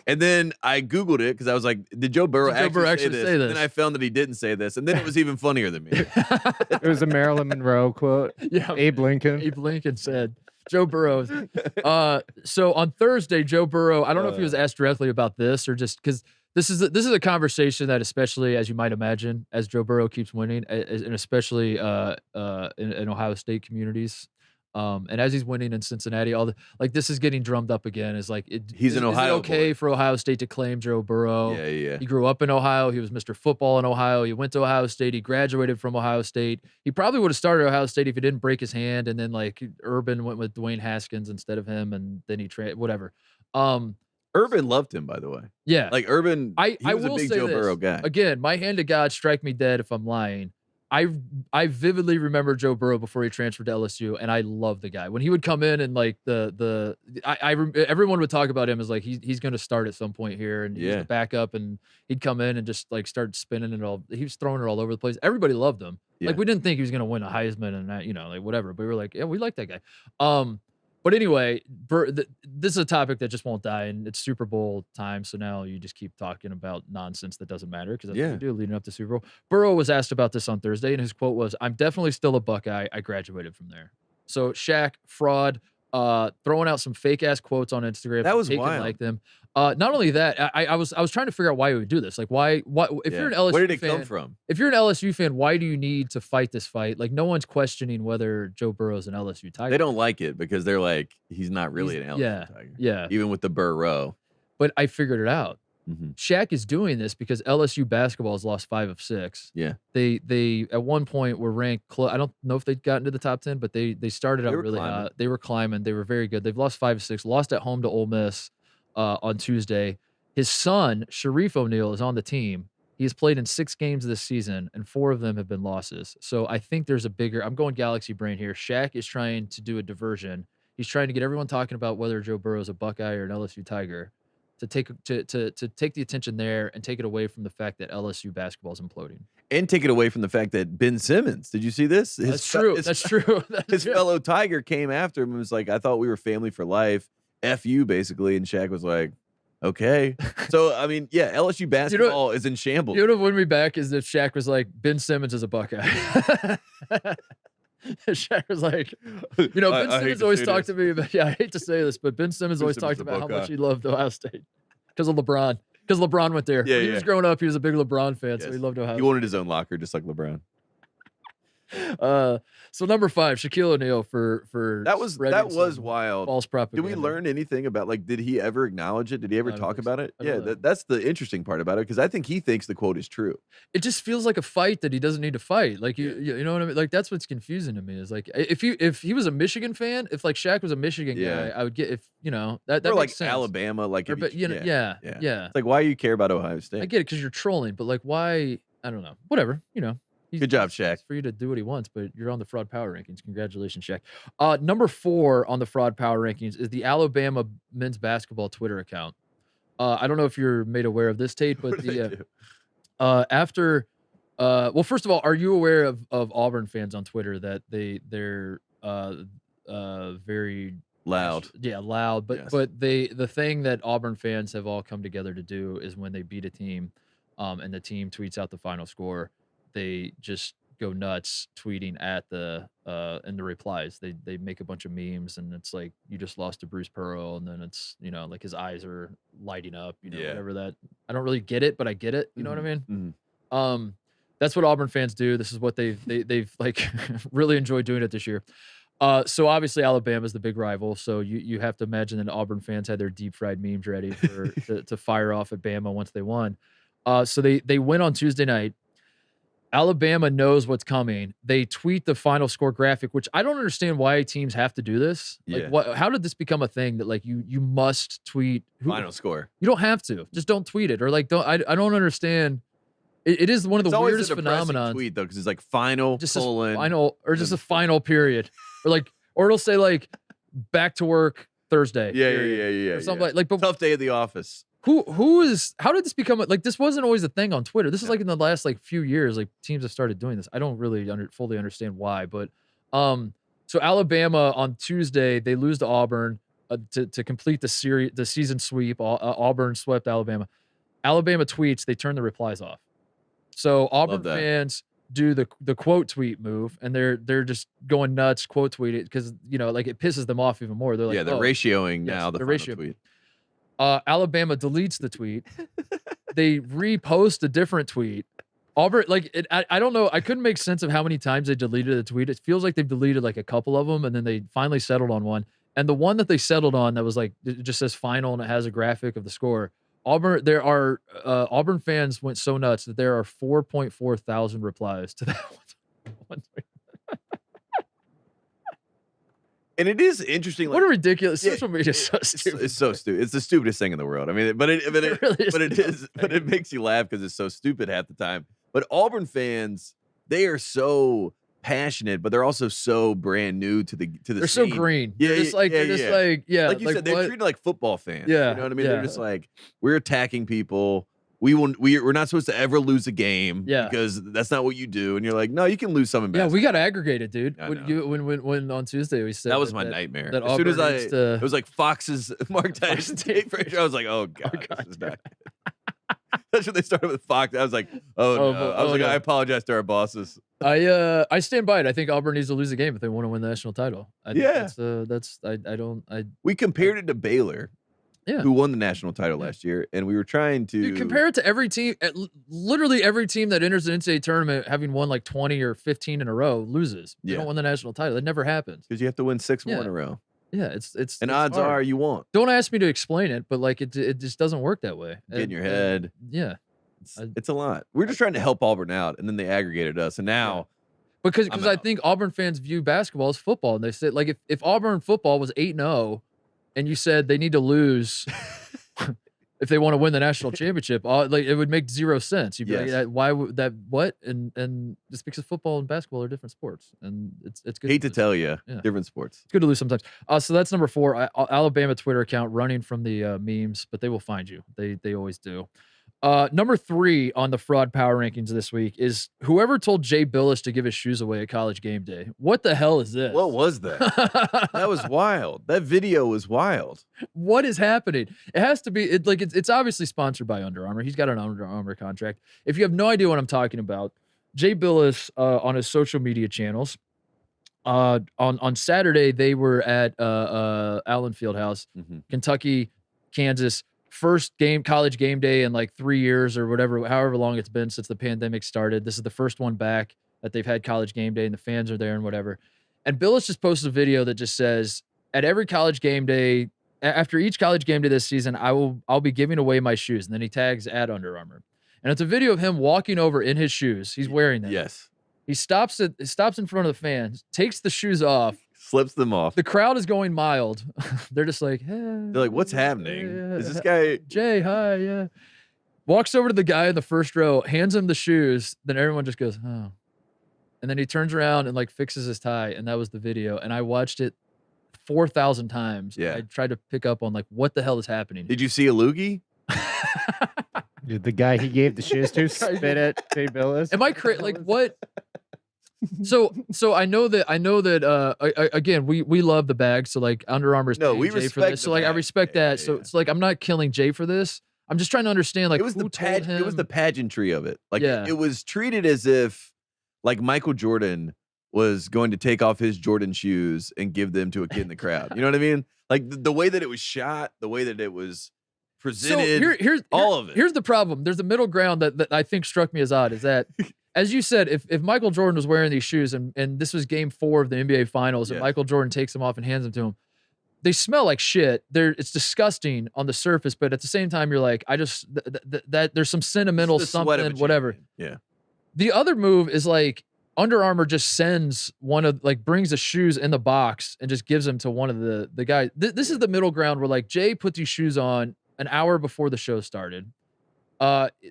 And then I Googled it because I was like, did Joe Burrow actually say this? And then I found that he didn't say this. And then it was even funnier than me. It was a Marilyn Monroe quote. Yeah. Abe Lincoln. Abe Lincoln said, Joe Burrow. So on Thursday, Joe Burrow, I don't know if he was asked directly about this or just because this is a conversation that, especially as you might imagine, as Joe Burrow keeps winning, and especially in Ohio State communities, and as he's winning in Cincinnati, this is getting drummed up again. Is like he's an Ohio. Is it okay for Ohio State to claim Joe Burrow? Yeah. He grew up in Ohio. He was Mr. Football in Ohio. He went to Ohio State. He graduated from Ohio State. He probably would have started Ohio State if he didn't break his hand, and then like Urban went with Dwayne Haskins instead of him, and then he whatever. Urban loved him, by the way. Yeah. Like Urban, he was a big Joe Burrow guy. Again, my hand to God, strike me dead if I'm lying. I vividly remember Joe Burrow before he transferred to LSU, and I love the guy. When he would come in and like everyone would talk about him as like he's going to start at some point here, and he's a backup, and he'd come in and just like start spinning it all. He was throwing it all over the place. Everybody loved him. Yeah. Like we didn't think he was going to win a Heisman and that, like whatever, but we were like, yeah, we like that guy. But anyway, this is a topic that just won't die, and it's Super Bowl time, so now you just keep talking about nonsense that doesn't matter because that's what we do leading up to Super Bowl. Burrow was asked about this on Thursday, and his quote was, "I'm definitely still a Buckeye. I graduated from there." So Shaq, fraud, throwing out some fake ass quotes on Instagram. That was wild. Like them. Not only that, I was trying to figure out why he would do this. Like why if you're an LSU where did it fan, come from? If you're an LSU fan, why do you need to fight this fight? Like no one's questioning whether Joe Burrow's an LSU Tiger. They don't like it because they're like, he's not really an LSU Tiger. Yeah. Even with the Burrow. But I figured it out. Mm-hmm. Shaq is doing this because LSU basketball has lost 5 of 6. Yeah. They at one point were ranked I don't know if they got into the top 10, but they started out really hot. They were climbing. They were very good. They've lost 5 of 6. Lost at home to Ole Miss on Tuesday. His son, Sharif O'Neal, is on the team. He has played in 6 games this season, and 4 of them have been losses. So I think there's I'm going galaxy brain here. Shaq is trying to do a diversion. He's trying to get everyone talking about whether Joe Burrow is a Buckeye or an LSU Tiger, to take the attention there and take it away from the fact that LSU basketball is imploding. And take it away from the fact that Ben Simmons, did you see this? That's true. His fellow Tiger came after him and was like, "I thought we were family for life. F you," basically. And Shaq was like, okay. So, I mean, yeah, LSU basketball is in shambles. You know what would me back is if Shaq was like, Ben Simmons is a Buckeye. Shaq was like, Ben Simmons always talked to me about, I hate to say this, but Ben Simmons always talked about how much he loved Ohio State because of LeBron. Because LeBron went there. When he was growing up, he was a big LeBron fan, so he loved Ohio State. He wanted his own locker, just like LeBron. So number 5, Shaquille O'Neal for that was wild. False propaganda. Did we learn anything about did he ever acknowledge it? Did he ever talk about it? Yeah, that's the interesting part about it because I think he thinks the quote is true. It just feels like a fight that he doesn't need to fight. Like you know what I mean? Like that's what's confusing to me is like if he was a Michigan fan, if like Shaq was a Michigan guy, I would get that or makes like sense. Alabama, like yeah. It's like why you care about Ohio State? I get it because you're trolling, but like why? I don't know. Whatever, Good job, Shaq. It's for you to do what he wants, but you're on the fraud power rankings. Congratulations, Shaq. Number 4 on the fraud power rankings is the Alabama men's basketball Twitter account. I don't know if you're made aware of this, Tate, but well, first of all, are you aware of Auburn fans on Twitter that they're very loud? Yeah, loud. But Yes. but the thing that Auburn fans have all come together to do is when they beat a team, and the team tweets out the final score, they just go nuts tweeting at in the replies. They make a bunch of memes, and it's like, you just lost to Bruce Pearl, and then it's, like his eyes are lighting up, whatever that. I don't really get it, but I get it. You know what I mean? Mhm. That's what Auburn fans do. This is what they've like really enjoyed doing it this year. So obviously Alabama's the big rival. So you have to imagine that Auburn fans had their deep fried memes ready to fire off at Bama once they won. So they win on Tuesday night. Alabama knows what's coming. They tweet the final score graphic, which I don't understand why teams have to do this. Yeah. Like, how did this become a thing that like you must tweet Final score? You don't have to. Just don't tweet it, or like I don't understand. It is one of the weirdest phenomenons. Tweet though, because it's like final just colon final, or just a final period, or it'll say like back to work Thursday. Yeah. Or something like but tough day at the office. How did this become like this wasn't always a thing on Twitter. This is like in the last like few years, like teams have started doing this. I don't really fully understand why, but so Alabama on Tuesday, they lose to Auburn to complete the season sweep. Auburn swept Alabama. Alabama tweets, they turn the replies off. So Auburn fans do the quote tweet move, and they're just going nuts, quote tweet it, because like it pisses them off even more. They're like, they're ratioing now the final tweet. Alabama deletes the tweet. They repost a different tweet. Auburn, I don't know. I couldn't make sense of how many times they deleted the tweet. It feels like they've deleted like a couple of them, and then they finally settled on one. And the one that they settled on that was like, it just says final and it has a graphic of the score. Auburn fans went so nuts that there are 4.4 thousand replies to that one. And it is interesting. What a ridiculous social media! So stupid. It's so stupid. It's the stupidest thing in the world. I mean, but it makes you laugh because it's so stupid half the time. But Auburn fans, they are so passionate, but they're also so brand new to the They're scene. So green. Yeah, like you said, they're treated like football fans. Yeah, you know what I mean. Yeah. They're just like, we're attacking people. We're not supposed to ever lose a game. Yeah, because that's not what you do. And you're like, no, you can lose some in basketball. Yeah, we got to aggregate it, dude. When on Tuesday we said that was my nightmare. That as soon as it was like Fox's Mark Titus and Tate Frazier, I was like, oh god, this is bad. That's when they started with Fox. I was like, no. I apologize to our bosses. I stand by it. I think Auburn needs to lose a game if they want to win the national title. I We compared it to Baylor, who won the national title last year, and we were trying to compare it to every team. Literally every team that enters the NCAA tournament, having won like 20 or 15 in a row, loses. They don't win the national title. That never happens because you have to win 6 more in a row. Yeah, it's odds hard. are you won't. Don't ask me to explain it, but like it just doesn't work that way. Get in your head. Yeah, it's a lot. We're just trying to help Auburn out, and then they aggregated us, and now because I think Auburn fans view basketball as football, and they said like if Auburn football was 8-0, and you said they need to lose if they want to win the national championship, like it would make zero sense. You'd be like, why would that? What? And just because football and basketball are different sports, and it's good. Hate to tell you, different sports. It's good to lose sometimes. So that's number 4. Alabama Twitter account running from the memes, but they will find you. They always do. Number 3 on the fraud power rankings this week is whoever told Jay Billis to give his shoes away at College Game Day. What the hell is this? What was that? That was wild. That video was wild. What is happening? It has to be it's obviously sponsored by Under Armour. He's got an Under Armour contract. If you have no idea what I'm talking about, Jay Billis on his social media channels on Saturday they were at Allen Fieldhouse, Kentucky, Kansas. First college game day in like 3 years or however long it's been since the pandemic started. This is the first one back that they've had college game day and the fans are there and whatever. And Billis just posted a video that just says, at every college game day, after each college game day this season, I'll be giving away my shoes. And then he tags at Under Armour. And it's a video of him walking over in his shoes. He's wearing them. Yes. He stops in front of the fans, takes the shoes off, slips them off. The crowd is going mild. They're just like, hey. They're like, what's happening? Is this guy Jay? Hi, yeah. Walks over to the guy in the first row, hands him the shoes. Then everyone just goes, oh. And then he turns around and like fixes his tie, and that was the video. And I watched it 4,000 times. Yeah. I tried to pick up on like what the hell is happening. Did you see a loogie? Dude, the guy he gave the shoes to spit at Jay Billis. Am I crazy? Like what? So I know that again we love the bag. So like Under Armour's paying we Jay for respect this. the So like I bag. respect Yeah, that. yeah, So yeah. it's like I'm not killing Jay for this. I'm just trying to understand like It was who the told him. It was the pageantry of it. Like Yeah. it was treated as if like Michael Jordan was going to take off his Jordan shoes and give them to a kid in the crowd. You know what I mean? Like the way that it was shot, the way that it was presented, here's all of it. Here's the problem. There's a middle ground that I think struck me as odd is that, as you said, if Michael Jordan was wearing these shoes and this was game 4 of the NBA Finals and Yes. Michael Jordan takes them off and hands them to him, they smell like shit. It's disgusting on the surface, but at the same time, you're like, I just that there's some sentimental The sweat of a something, whatever. champion. Yeah. The other move is like Under Armour just sends brings the shoes in the box and just gives them to one of the guys. This is the middle ground where like Jay put these shoes on an hour before the show started.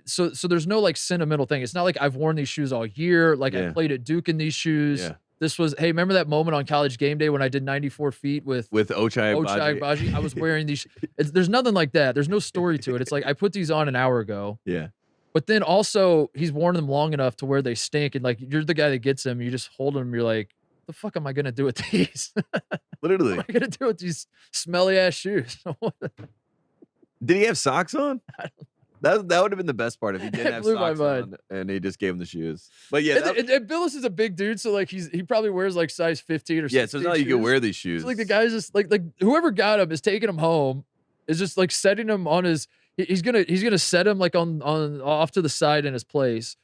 So there's no like sentimental thing. It's not like I've worn these shoes all year. Like I played at Duke in these shoes. Yeah. This was, hey, remember that moment on College Game Day when I did 94 feet with Ochai Agbaji? I was wearing these. There's nothing like that. There's no story to it. It's like I put these on an hour ago. Yeah. But then also he's worn them long enough to where they stink. And like you're the guy that gets them. You just hold them. You're like, the fuck am I gonna do with these? Literally. What am I gonna do with these smelly ass shoes? Did he have socks on? That would have been the best part if he didn't have blew my socks mind. on and he just gave him the shoes. But yeah, and Billis is a big dude, so like he probably wears like size 15 or 16. yeah, so it's not like you can wear these shoes. So like the guy's just like whoever got him is taking him home, is just like setting him on his. He's gonna set him like on off to the side in his place.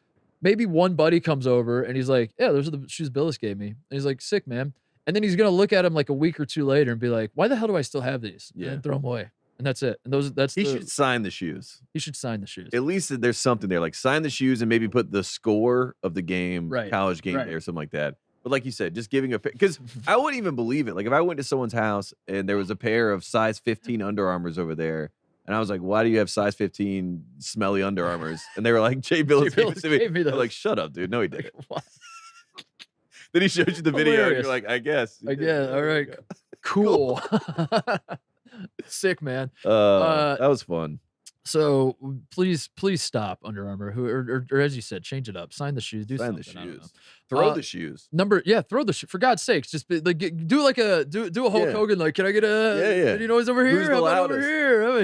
Maybe one buddy comes over and he's like, yeah, those are the shoes Billis gave me. And he's like, sick, man. And then he's gonna look at him like a week or two later and be like, why the hell do I still have these? Yeah. And throw them away. And that's it. And he should sign the shoes. He should sign the shoes. At least there's something there, like sign the shoes and maybe put the score of the game, Right. college game Right. day or something like that. But like you said, just giving because I wouldn't even believe it. Like if I went to someone's house and there was a pair of size 15 Under Armours over there, and I was like, "Why do you have size 15 smelly Under Armours?" And they were like, "Jay Billis gave it to me." gave me I'm those. like, "Shut up, dude! No, he didn't." What? Then he showed you the video. And Hilarious. you're like, "I guess." he did. Again, all right, There you cool. Sick, man. go. That was fun. So please stop, Under Armour. Or as you said, change it up. Sign the shoes. Do Sign the something. I don't know. shoes. Throw the shoes. Throw the for God's sakes. Just do like do a Hulk Yeah. Hogan. Like, can I get a Yeah. noise over here? Who's the How about over loudest?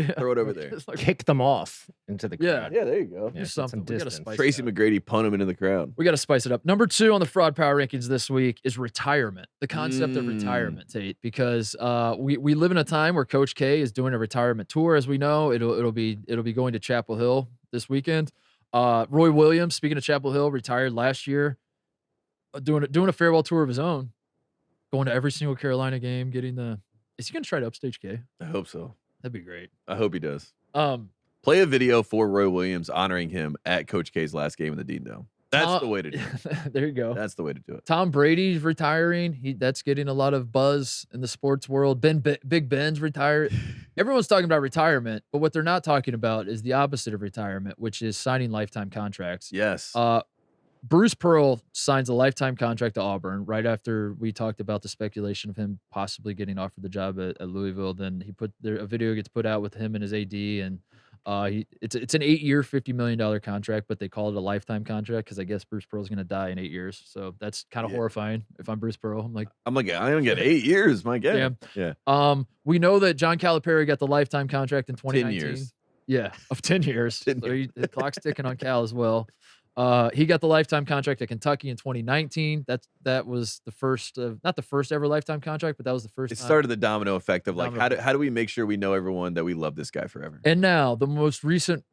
here? Throw it over there. Just like, Kick them off into the Yeah. crowd. Yeah, there you go. Yeah, do get some something. We gotta distance. spice Tracy it up. McGrady punt him into the crowd. We got to spice it up. Number 2 on the fraud power rankings this week is retirement. The concept of retirement, Tate, because we live in a time where Coach K is doing a retirement tour. As we know, it'll be going to Chapel Hill this weekend. Roy Williams, speaking of Chapel Hill, retired last year, doing a farewell tour of his own, going to every single Carolina game, getting the. Is he going to try to upstage K? I hope so. That'd be great. I hope he does. Um, Play a video for Roy Williams honoring him at Coach K's last game in the Dean Dome. That's the way to do it. There you go. That's the way to do it. Tom Brady's retiring. That's getting a lot of buzz in the sports world. Big Ben's retired. Everyone's talking about retirement, but what they're not talking about is the opposite of retirement, which is signing lifetime contracts. Yes. Bruce Pearl signs a lifetime contract to Auburn right after we talked about the speculation of him possibly getting offered the job at Louisville. Then a video gets put out with him and his AD, and it's an 8-year, $50 million contract, but they call it a lifetime contract because I guess Bruce Pearl's going to die in 8 years. So that's kind of horrifying. If I'm Bruce Pearl, I'm like, I don't get 8 years, my God. Yeah. We know that John Calipari got the lifetime contract in 2019. 10 years. Yeah, of 10 years. 10 So the clock's ticking on Cal as well. He got the lifetime contract at Kentucky in 2019. That was the first not the first ever lifetime contract, but that was the first. It started the domino effect of like, Domino how do we make sure we know everyone that we love this guy forever? And now the most recent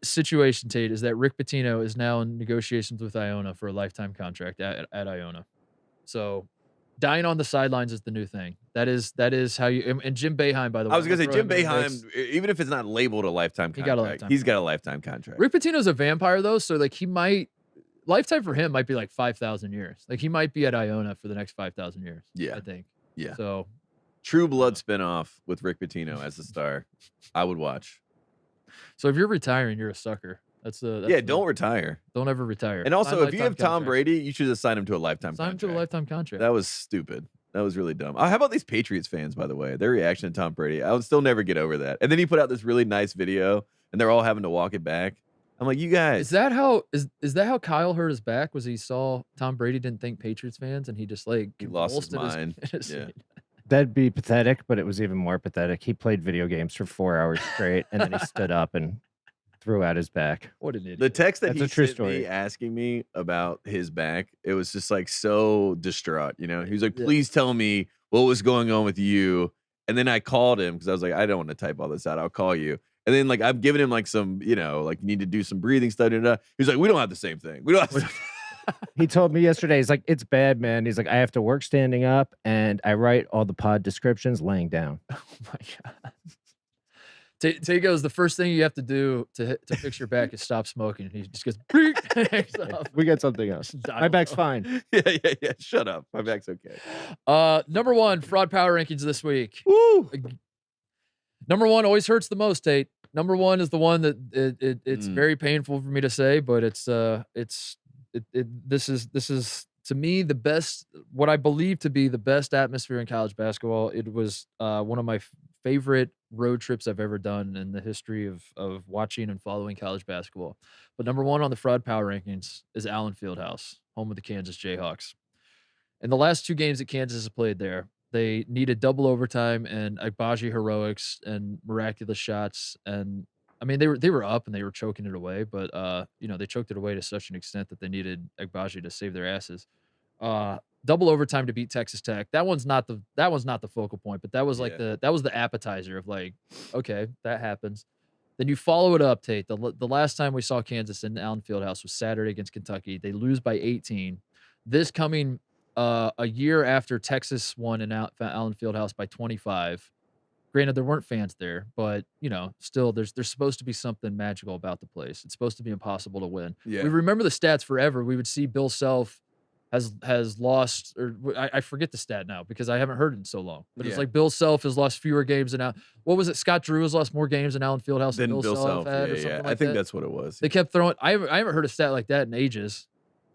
situation, Tate, is that Rick Pitino is now in negotiations with Iona for a lifetime contract at Iona. So dying on the sidelines is the new thing. That is how you. And Jim Boeheim, by the way. I was gonna say Jim Boeheim, even if it's not labeled a lifetime contract, he's got a lifetime contract. Rick Pitino's a vampire though, so like he might lifetime for him might be like 5,000 years. Like he might be at Iona for the next 5,000 years. Yeah, I think. Yeah. So True Blood spinoff with Rick Pitino as the star, I would watch. So if you're retiring, you're a sucker. That's don't retire. Don't ever retire. And also, if you have Tom Brady, you should just sign him to a lifetime contract. Sign him to a lifetime contract. That was stupid. That was really dumb. How about these Patriots fans, by the way? Their reaction to Tom Brady. I would still never get over that. And then he put out this really nice video, and they're all having to walk it back. I'm like, you guys. Is that how Kyle hurt his back? Was he saw Tom Brady didn't think Patriots fans, and he just like he lost his mind. Yeah. That'd be pathetic, but it was even more pathetic. He played video games for 4 hours straight, and then he stood up and threw out his back. What an idiot. The text that he sent me asking me about his back, it was just like so distraught. You know, he was like, please tell me what was going on with you. And then I called him because I was like, I don't want to type all this out. I'll call you. And then like I've given him like some, you know, like you need to do some breathing study. He's like, we don't have the same thing. We don't have He told me yesterday, he's like, it's bad, man. He's like, I have to work standing up and I write all the pod descriptions laying down. Oh my God. Tate goes, the first thing you have to do to fix your back is stop smoking. He just goes, we got something else. My back's fine. Yeah. Shut up. My back's okay. Number one, fraud power rankings this week. Woo! Number one always hurts the most, Tate. Number one is the one that it's very painful for me to say, but this is to me the best, what I believe to be the best atmosphere in college basketball. It was one of my favorite road trips I've ever done in the history of watching and following college basketball. But number one on the fraud power rankings is Allen Fieldhouse, home of the Kansas Jayhawks. In the last two games that Kansas has played there, they needed double overtime and Agbaji heroics and miraculous shots. And I mean, they were up and they were choking it away, but they choked it away to such an extent that they needed Agbaji to save their asses. Double overtime to beat Texas Tech. That one's not the focal point, but that was like that was the appetizer of like, okay, that happens. Then you follow it up, Tate. The last time we saw Kansas in Allen Fieldhouse was Saturday against Kentucky. They lose by 18. This coming a year after Texas won in Allen Fieldhouse by 25. Granted, there weren't fans there, but still, there's supposed to be something magical about the place. It's supposed to be impossible to win. Yeah. We remember the stats forever. We would see Bill Self has lost, or I forget the stat now because I haven't heard it in so long. But it's like Bill Self has lost fewer games than what was it? Scott Drew has lost more games in Allen Fieldhouse than Bill Self had, or something like I think that. that's what it was. They kept throwing. I haven't heard a stat like that in ages.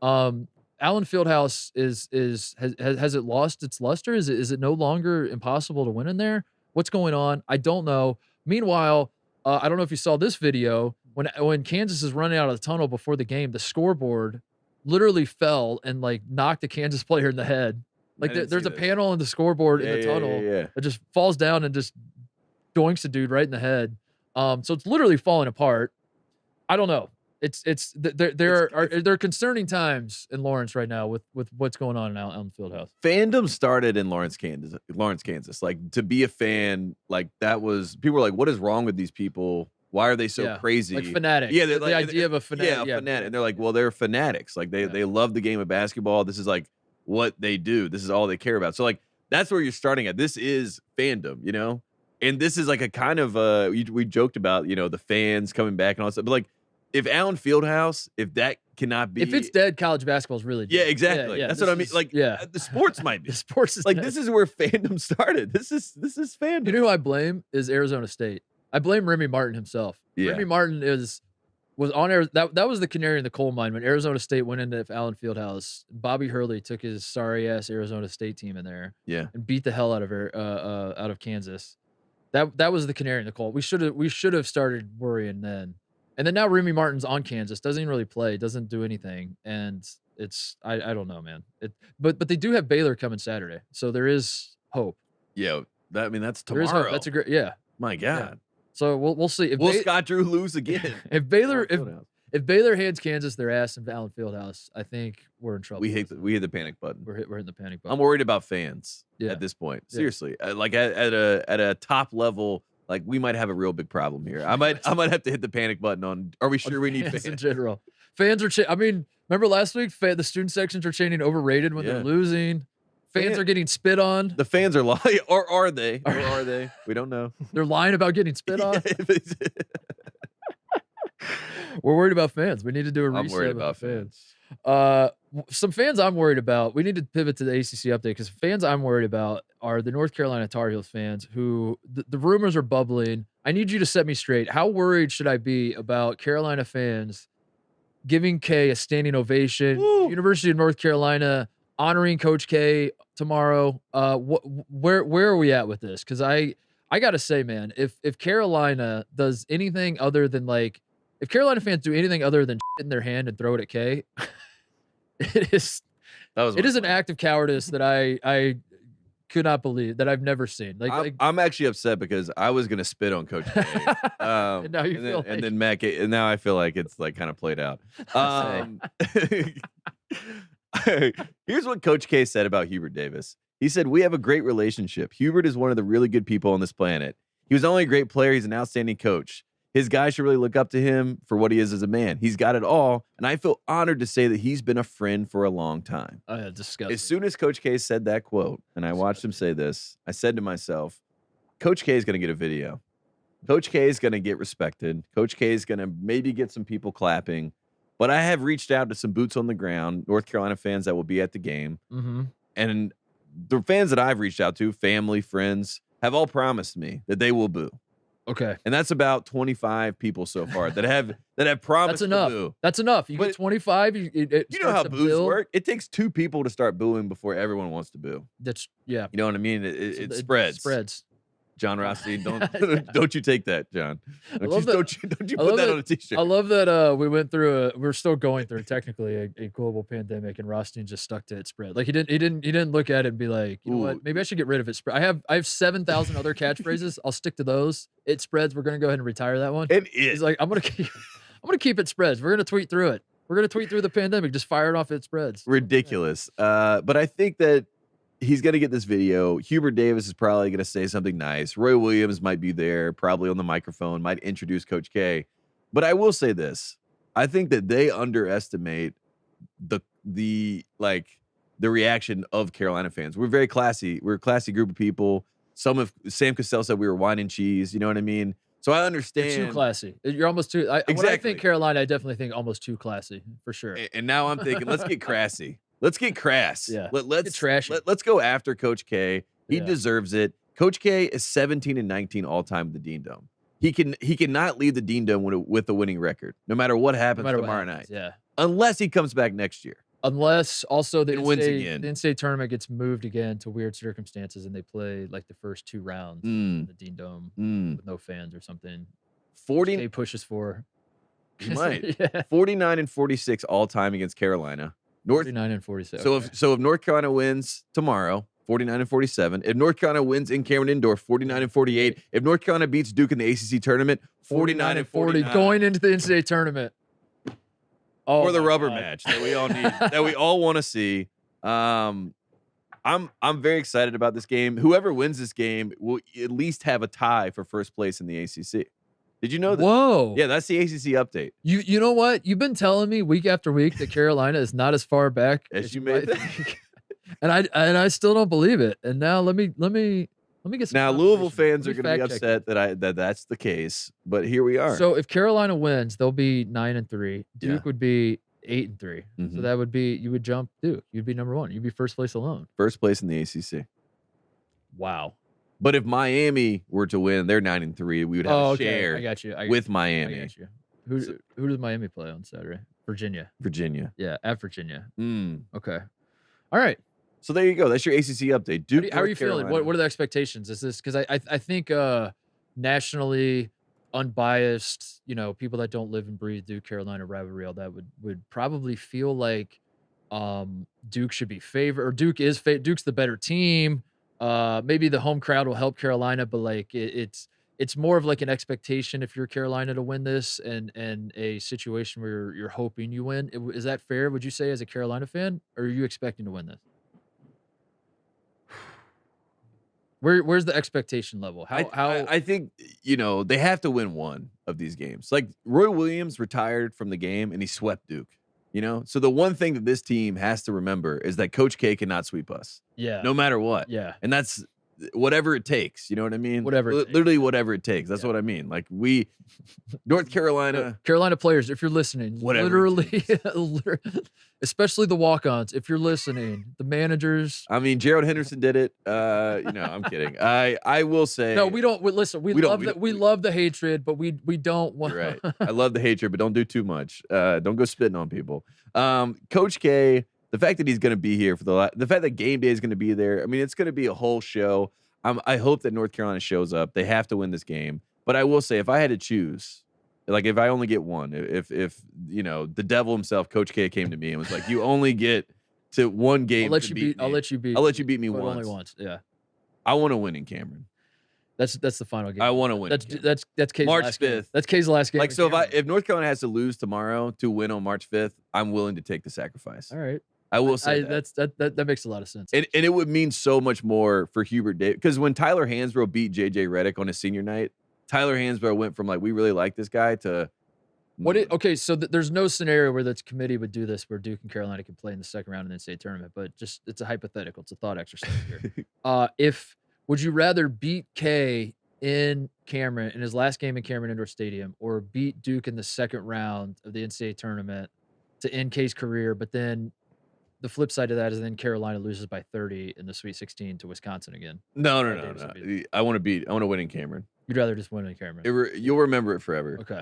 Allen Fieldhouse has it lost its luster? Is it no longer impossible to win in there? What's going on? I don't know. Meanwhile, I don't know if you saw this video when Kansas is running out of the tunnel before the game, the scoreboard literally fell and like knocked a Kansas player in the head. Like there's a panel in the scoreboard in the tunnel that just falls down and just doinks a dude right in the head. So it's literally falling apart. I don't know. There are concerning times in Lawrence right now with what's going on in Allen Fieldhouse. Fandom started in Lawrence, Kansas. Like to be a fan, like that was people were like, "What is wrong with these people? Why are they so crazy?" Like fanatic. Yeah, the idea of a fanatic. Yeah, fanatic. And they're like, "Well, they're fanatics. Like they love the game of basketball. This is like what they do. This is all they care about." So like that's where you're starting at. This is fandom, and this is like a kind of we joked about the fans coming back and all that stuff, but like. If Allen Fieldhouse, if that cannot be, if it's dead, college basketball is really dead. Yeah, exactly. That's what I mean. Like, the sports might be. The sports is like dead. This is where fandom started. This is fandom. You know who I blame is Arizona State. I blame Remy Martin himself. Yeah. Remy Martin was on air. That was the canary in the coal mine when Arizona State went into Allen Fieldhouse. Bobby Hurley took his sorry ass Arizona State team in there, and beat the hell out of Kansas. That was the canary in the coal. We should have started worrying then. And then now Remy Martin's on Kansas, doesn't even really play, doesn't do anything, and it's I don't know, man. But they do have Baylor coming Saturday, so there is hope. Yeah, that's tomorrow. There is hope. That's a great My God. Yeah. So we'll see. Will Scott Drew lose again? If Baylor hands Kansas their ass in Allen Fieldhouse, I think we're in trouble. We hit the panic button. We're hitting the panic button. I'm worried about fans at this point. Seriously, like at a top level. Like we might have a real big problem here. I might have to hit the panic button on. Are we sure we need fans in general? Fans are. I mean, remember last week? The student sections are chanting overrated when they're losing. Fans are getting spit on. The fans are lying, or are they? Or are they? We don't know. They're lying about getting spit on. We're worried about fans. We need to do a reset. I'm worried about fans. Some fans I'm worried about. We need to pivot to the ACC update because fans I'm worried about are the North Carolina Tar Heels fans who the rumors are bubbling I need you to set me straight. How worried should I be about Carolina fans giving K a standing ovation? Woo. University of North Carolina honoring Coach K tomorrow. Where are we at with this? Because I gotta say, man, if Carolina does anything other than if Carolina fans do anything other than shit in their hand and throw it at K, it is an act of cowardice that I could not believe, that I've never seen. I'm actually upset because I was gonna spit on Coach K. And now and then Matt K, and now I feel like it's kind of played out. Here's what Coach K said about Hubert Davis. He said, "We have a great relationship. Hubert is one of the really good people on this planet. He was not only a great player, he's an outstanding coach. His guys should really look up to him for what he is as a man. He's got it all, and I feel honored to say that he's been a friend for a long time." Oh, yeah, disgusting. As soon as Coach K said that quote, and I watched him say this, I said to myself, Coach K is going to get a video. Coach K is going to get respected. Coach K is going to maybe get some people clapping. But I have reached out to some boots on the ground, North Carolina fans that will be at the game. Mm-hmm. And the fans that I've reached out to, family, friends, have all promised me that they will boo. Okay. And that's about 25 people so far that have promised That's enough. to boo. That's enough. You get 25. You know how boos work? It takes 2 people to start booing before everyone wants to boo. Yeah. You know what I mean? It spreads. It spreads. John Rothstein, don't you take that, John. Don't you I put that on a t-shirt. I love that we went through we're still going through technically a global pandemic, and Rothstein just stuck to it spread. Like he didn't look at it and be like, you know what, maybe I should get rid of it. I have 7,000 other catchphrases. I'll stick to those. It spreads. We're gonna go ahead and retire that one. He's like, I'm gonna keep it spreads. We're gonna tweet through it. We're gonna tweet through the pandemic. Just fire it off. It spreads. Ridiculous. But I think that he's going to get this video. Hubert Davis is probably going to say something nice. Roy Williams might be there, probably on the microphone, might introduce Coach K. But I will say this. I think that they underestimate the reaction of Carolina fans. We're very classy. We're a classy group of people. Sam Cassell said we were wine and cheese. You know what I mean? So I understand. You're too classy. You're almost too. Exactly. When I think Carolina, I definitely think almost too classy, for sure. And now I'm thinking, let's get crassy. Let's get crass. Yeah. Let's get trashy. Let's go after Coach K. He deserves it. Coach K is 17-19 all time in the Dean Dome. He cannot lead the Dean Dome with a winning record, no matter what happens tomorrow night. Yeah. Unless he comes back next year. Unless also the NCAA NCAA tournament gets moved again to weird circumstances and they play like the first 2 rounds in the Dean Dome with no fans or something. 40 pushes for. He might. 49-46 all time against Carolina. 49-46. So if North Carolina wins tomorrow, 49-47. If North Carolina wins in Cameron Indoor, 49-48. If North Carolina beats Duke in the ACC tournament, 49-40, going into the NCAA tournament. Or the rubber match that we all need, that we all want to see. I'm very excited about this game. Whoever wins this game will at least have a tie for first place in the ACC. Did you know that? Whoa. Yeah, that's the ACC update. You know what? You've been telling me week after week that Carolina is not as far back as you may think. and I still don't believe it. And now let me get some. Now Louisville fans are going to be upset that that's the case, but here we are. So if Carolina wins, they'll be 9-3. Duke would be 8-3. So that would be, you would jump Duke. You'd be number 1. You'd be first place alone. First place in the ACC. Wow. But if Miami were to win, they're 9-3. We would have a share. I got you. With Miami. I got you. Who does Miami play on Saturday? Virginia. Yeah, at Virginia. Okay. All right. So there you go. That's your ACC update. Duke, how are you feeling? What are the expectations? Is this because I think nationally unbiased, people that don't live and breathe Duke Carolina rivalry, all that would probably feel like Duke should be favored, or Duke's the better team. Maybe the home crowd will help Carolina, but it's more of like an expectation if you're Carolina to win this, and a situation where you're hoping you win. Is that fair? Would you say as a Carolina fan, or are you expecting to win this? Where's the expectation level? I think they have to win one of these games. Like Roy Williams retired from the game and he swept Duke. So the one thing that this team has to remember is that Coach K cannot sweep us. Yeah. No matter what. Yeah. And that's whatever it takes. You know what I mean? Whatever. Literally whatever it takes. That's what I mean. Like North Carolina. Carolina players, if you're listening, literally, especially the walk-ons, if you're listening, the managers. I mean, Gerald Henderson did it. I'm kidding. I will say. No, we don't. Listen, we love the hatred, but we don't want. You're right. I love the hatred, but don't do too much. Don't go spitting on people. Coach K, the fact that he's going to be here for the fact that game day is going to be there. I mean, it's going to be a whole show. I hope that North Carolina shows up. They have to win this game. But I will say, if I had to choose, like if I only get one, if the devil himself, Coach K, came to me and was like, "You only get to one game. I'll let you beat me once. Only once. Yeah. I want to win in Cameron. That's the final game. I want to win. That's K's March last 5th. Game. That's K's last game. Like so, if North Carolina has to lose tomorrow to win on March 5th, I'm willing to take the sacrifice. All right. I will say that makes a lot of sense. And it would mean so much more for Hubert Davis, because when Tyler Hansbrough beat JJ Redick on his senior night, Tyler Hansbrough went from like, we really like this guy to okay, so there's no scenario where the committee would do this where Duke and Carolina can play in the second round of the NCAA tournament, but just it's a hypothetical, it's a thought exercise here. Would you rather beat K in Cameron in his last game in Cameron Indoor Stadium, or beat Duke in the second round of the NCAA tournament to end K's career, but then the flip side of that is then Carolina loses by 30 in the Sweet 16 to Wisconsin again? No. I want to win in Cameron. You'd rather just win in Cameron. You'll remember it forever. Okay.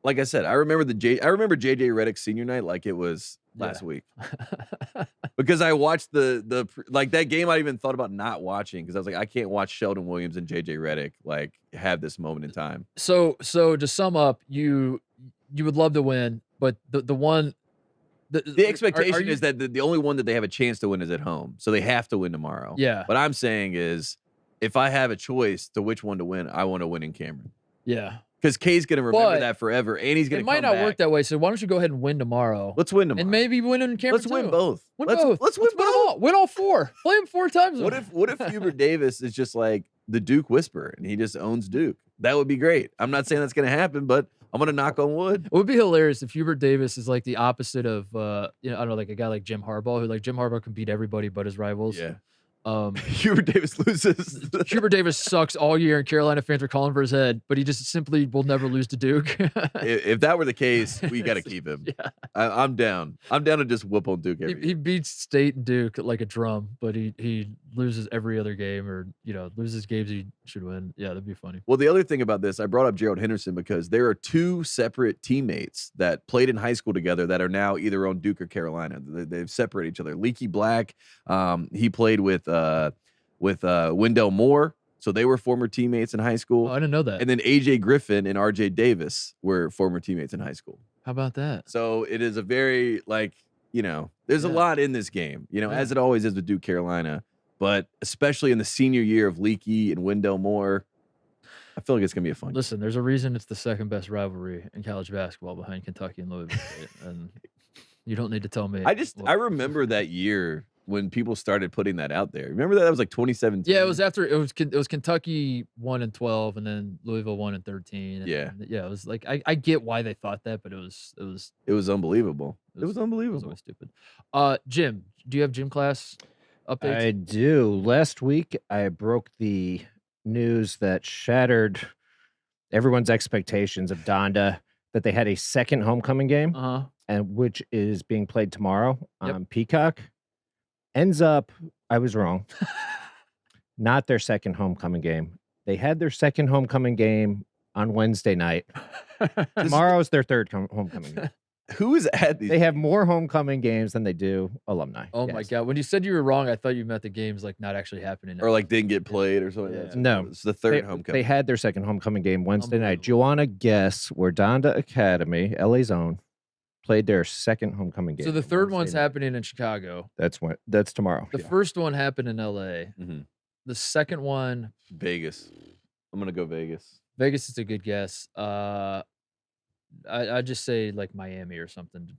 Like I said, I remember JJ Redick's senior night like it was last week. Because I watched the that game. I even thought about not watching because I was like, I can't watch Sheldon Williams and JJ Redick like have this moment in time. So to sum up, you would love to win, but the expectation is that the only one that they have a chance to win is at home, so they have to win tomorrow. Yeah. What I'm saying is, if I have a choice to which one to win, I want to win in Cameron. Yeah. Because K's going to remember that forever, and he's going to come back. It might not work that way, so why don't you go ahead and win tomorrow? Let's win tomorrow. And maybe win in Cameron Let's win both. Let's win both. All. Win all four. Play him 4 times. What if Hubert Davis is just like the Duke whisperer, and he just owns Duke? That would be great. I'm not saying that's going to happen, but I'm going to knock on wood. It would be hilarious if Hubert Davis is like the opposite of, I don't know, like a guy like Jim Harbaugh, who like Jim Harbaugh can beat everybody but his rivals. Yeah. Hubert Davis loses. Hubert Davis sucks all year, and Carolina fans are calling for his head, but he just simply will never lose to Duke. If that were the case, we got to keep him. Yeah. I'm down. I'm down to just whoop on Duke. He beats State and Duke like a drum, but he loses every other game, or loses games he should win. Yeah, that'd be funny. Well, the other thing about this, I brought up Gerald Henderson because there are 2 separate teammates that played in high school together that are now either on Duke or Carolina. They've separated each other. Leaky Black, he played with Wendell Moore, so they were former teammates in high school. Oh, I didn't know that. And then AJ Griffin and RJ Davis were former teammates in high school. How about that? So it is a very there's a lot in this game, as it always is with Duke Carolina, but especially in the senior year of Leaky and Wendell Moore, I feel like it's gonna be a fun game. Listen, there's a reason it's the second best rivalry in college basketball behind Kentucky and Louisville State, and you don't need to tell me. I remember that year when people started putting that out there. Remember that was like 2017. Yeah, it was after it was Kentucky 1-12, and then Louisville 1-13. Yeah, it was like I get why they thought that, but it was unbelievable. It was unbelievable. It was always stupid. Jim, do you have gym class updates? I do. Last week I broke the news that shattered everyone's expectations of Donda, that they had a second homecoming game, and which is being played tomorrow on Peacock. Ends up, I was wrong. Not their second homecoming game. They had their second homecoming game on Wednesday night. Tomorrow's their third homecoming game. Who is at these? They have more homecoming games than they do alumni. Oh my God. When you said you were wrong, I thought you meant the game's like not actually happening. Or like didn't get played or something. Yeah. No. It's the third homecoming. They had their second homecoming game Wednesday night. Do you want to guess where Donda Academy, LA's own, played their second homecoming game? So the third one's happening in Chicago. That's tomorrow. The first one happened in LA. Mm-hmm. The second one, Vegas. I'm gonna go Vegas. Vegas is a good guess. I just say like Miami or something,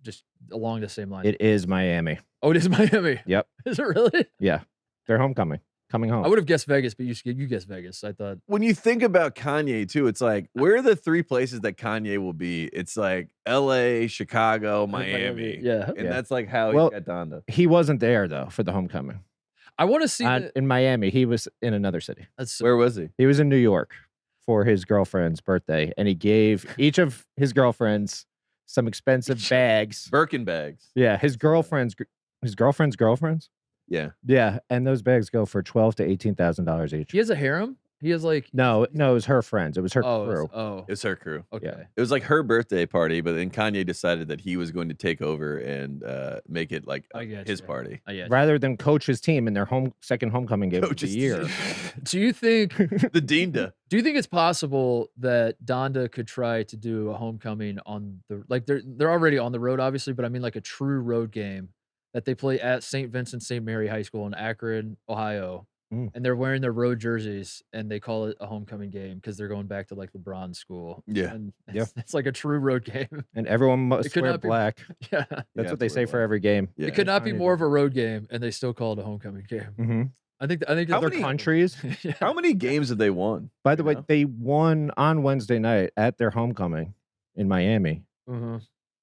just along the same line. It is Miami. Oh, it is Miami. Yep. Is it really? Yeah, they're coming home. I would have guessed Vegas, but you guessed Vegas. I thought. When you think about Kanye too, it's like, where are the 3 places that Kanye will be? It's like LA, Chicago, Miami. Yeah. And that's like how he got Donda. He wasn't there though for the homecoming. I want to see in Miami. He was in another city. Where was he? He was in New York for his girlfriend's birthday, and he gave each of his girlfriends some expensive bags. Birkin bags. Yeah, his girlfriend's girlfriends. Yeah, and those bags go for $12,000 to $18,000 each. He has a harem. He has like no, it was her friends. It was her crew. It was her crew. Okay. Yeah. It was like her birthday party, but then Kanye decided that he was going to take over and make it like his party. Rather than coach his team in their second homecoming game of the year. Do you think the Donda? Do you think it's possible that Donda could try to do a homecoming on the they're already on the road, obviously, but I mean like a true road game that they play at St. Vincent St. Mary High School in Akron, Ohio. And they're wearing their road jerseys, and they call it a homecoming game because they're going back to like LeBron's school. Yeah, and it's like a true road game, and everyone must wear black. Yeah, that's what they say for every game. Yeah. It could not be more of a road game, and they still call it a homecoming game. I think other countries. How many games have they won? By the way, they won on Wednesday night at their homecoming in Miami.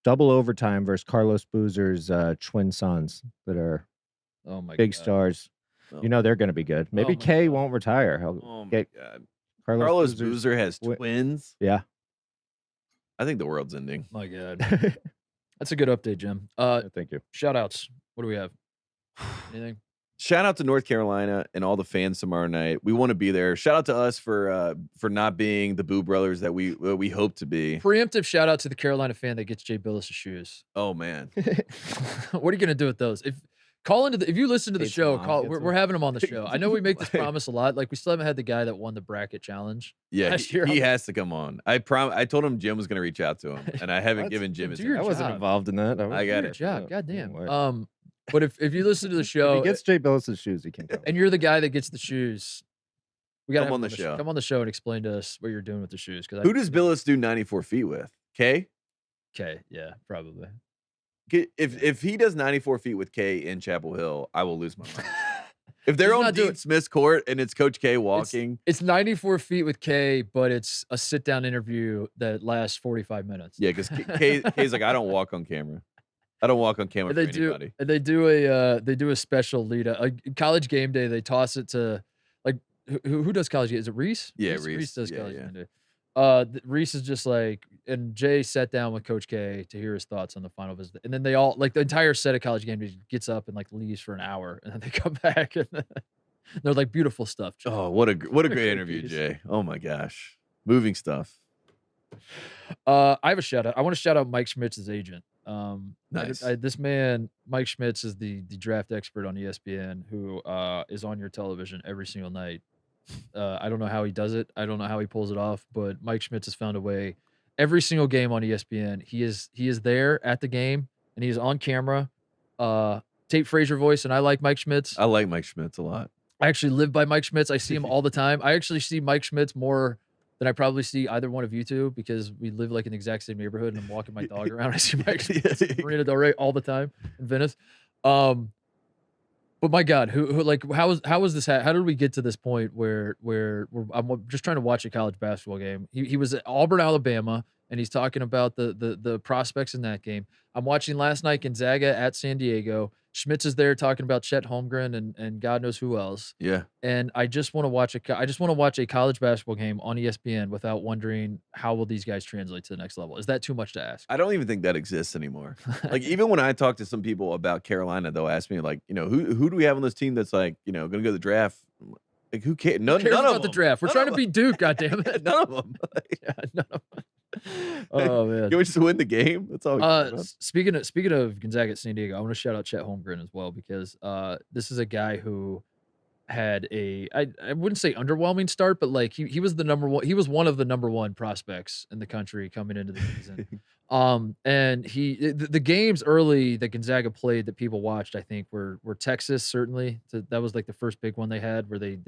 Double overtime versus Carlos Boozer's twin sons that are big stars. You know they're going to be good. Maybe Kay won't retire. God. Carlos Boozer has twins? Yeah. I think the world's ending. My God. That's a good update, Jim. Thank you. Shout-outs. What do we have? Anything? Shout out to North Carolina and all the fans tomorrow night. We want to be there. Shout out to us for not being the Boo Brothers that we hope to be. Preemptive shout out to the Carolina fan that gets Jay Billis' shoes. Oh man. What are you going to do with those? If you listen to the show, we're having him on the show. I know we make this promise a lot. Like we still haven't had the guy that won the bracket challenge. Yeah, he has to come on. I told him Jim was going to reach out to him, and I haven't given Jim his. I wasn't involved in that. I got it. Job. God damn. But if you listen to the show, if he gets Jay Billis' shoes, he can come. And you're the guy that gets the shoes. We got to come on the show. Come on the show and explain to us what you're doing with the shoes. Who does Billis do 94 feet with? K? K, yeah, probably. If he does 94 feet with K in Chapel Hill, I will lose my mind. If they're on Dean Smith's court and it's Coach K walking. It's 94 feet with K, but it's a sit-down interview that lasts 45 minutes. Yeah, because K's like, I don't walk on camera. I don't walk on camera for anybody. They do a special lead up. College game day, they toss it to like who does college game? Is it Reese? Yeah, Reese does college game day. Reese is just like, and Jay sat down with Coach K to hear his thoughts on the final visit, and then they all like the entire set of college game day gets up and like leaves for an hour, and then they come back and they're like beautiful stuff. Jay. Oh, what a great interview, Jay! Oh my gosh, moving stuff. I have a shout out. I want to shout out Mike Schmitz's agent. Nice. This man, Mike Schmitz, is the draft expert on ESPN who is on your television every single night. I don't know how he does it. I don't know how he pulls it off, but Mike Schmitz has found a way. Every single game on ESPN, he is there at the game, and he is on camera. Tate Frazier voice, and I like Mike Schmitz. I like Mike Schmitz a lot. I actually live by Mike Schmitz. I see him all the time. I actually see Mike Schmitz more than I probably see either one of you two because we live like in the exact same neighborhood, and I'm walking my dog around. I see Mike Schmitz in Marina Del Rey all the time in Venice. But my God, who like how was this? How did we get to this point where I'm just trying to watch a college basketball game? He was at Auburn, Alabama, and he's talking about the prospects in that game. I'm watching last night Gonzaga at San Diego. Schmitz is there talking about Chet Holmgren and God knows who else. Yeah. And I just want to watch a college basketball game on ESPN without wondering how will these guys translate to the next level. Is that too much to ask? I don't even think that exists anymore. Like even when I talk to some people about Carolina, they'll ask me like, who do we have on this team that's like, going to go to the draft? Like who cares? None about the draft. We're trying to beat Duke. Goddammit. None of them. Yeah, none of them. Oh man! You want to win the game? That's all. Speaking of Gonzaga at San Diego, I want to shout out Chet Holmgren as well because this is a guy who had I wouldn't say underwhelming start, but like he was the number one. He was one of the number one prospects in the country coming into the season. And the games early that Gonzaga played that people watched, I think were Texas certainly. That was like the first big one they had where they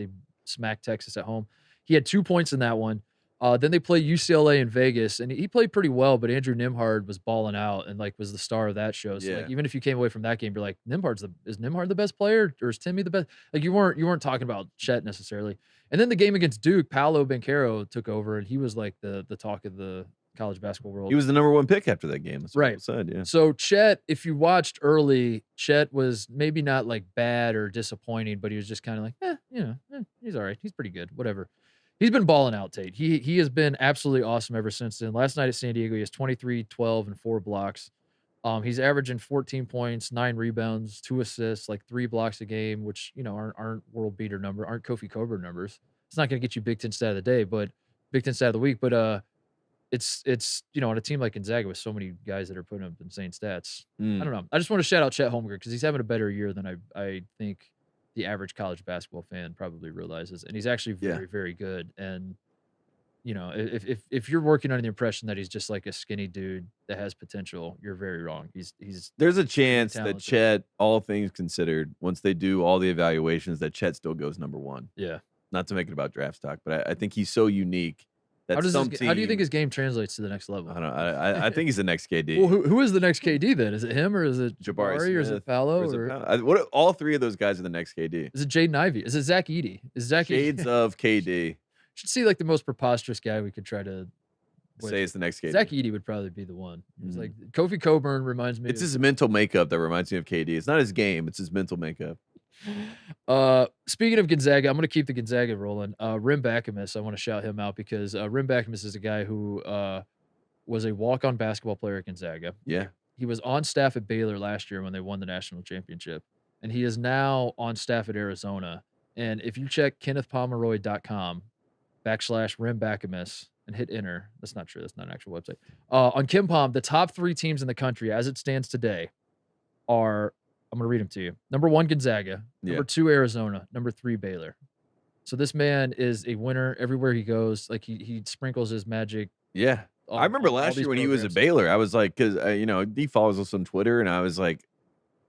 smacked Texas at home. He had 2 points in that one. Then they play UCLA in Vegas, and he played pretty well, but Andrew Nembhard was balling out and like was the star of that show. So like even if you came away from that game, you're like, is Nembhard the best player or is Timmy the best? Like you weren't talking about Chet necessarily. And then the game against Duke, Paolo Banchero took over, and he was like the talk of the college basketball world. He was the number 1 pick after that game. That's what right. Said, yeah. So Chet, if you watched early, Chet was maybe not like bad or disappointing, but he was just kind of like, he's all right. He's pretty good. Whatever. He's been balling out, Tate. He has been absolutely awesome ever since then. Last night at San Diego, he has 23, 12, and 4 blocks. He's averaging 14 points, 9 rebounds, 2 assists, like 3 blocks a game, which, aren't world beater number, aren't Kofi Coburn numbers. It's not going to get you Big Ten stat of the day, but Big Ten stat of the week. But it's on a team like Gonzaga with so many guys that are putting up insane stats. I don't know. I just want to shout out Chet Holmgren because he's having a better year than I think the average college basketball fan probably realizes, and he's actually very, very good. And if you're working under the impression that he's just like a skinny dude that has potential, you're very wrong. There's a chance that Chet, all things considered, once they do all the evaluations, that Chet still goes number 1. Yeah. Not to make it about draft stock, but I think he's so unique that how do you think his game translates to the next level? I don't know. I think he's the next KD. Well, who is the next KD then? Is it him or is it Jabari Smith, or is it Paolo? What? All 3 of those guys are the next KD. Is it Jaden Ivey? Is it Zach Edey? Is Zach Shades of KD? Should see like the most preposterous guy we could try to say is the next KD. Zach Edey would probably be the one. It's like Kofi Coburn reminds me. It's his mental makeup that reminds me of KD. It's not his game. It's his mental makeup. Speaking of Gonzaga, I'm going to keep the Gonzaga rolling. Rim Bakamis, I want to shout him out because Rim Bakamis is a guy who was a walk-on basketball player at Gonzaga. Yeah. He was on staff at Baylor last year when they won the national championship. And he is now on staff at Arizona. And if you check kennethpomeroy.com/Rim Bakamis and hit enter, that's not true. That's not an actual website. On KenPom, the top 3 teams in the country as it stands today are, I'm going to read them to you. Number 1, Gonzaga. Number 2, Arizona. Number 3, Baylor. So this man is a winner everywhere he goes. Like he sprinkles his magic. Yeah. I remember last year when he was at Baylor, I was like, because, D follows us on Twitter, and I was like,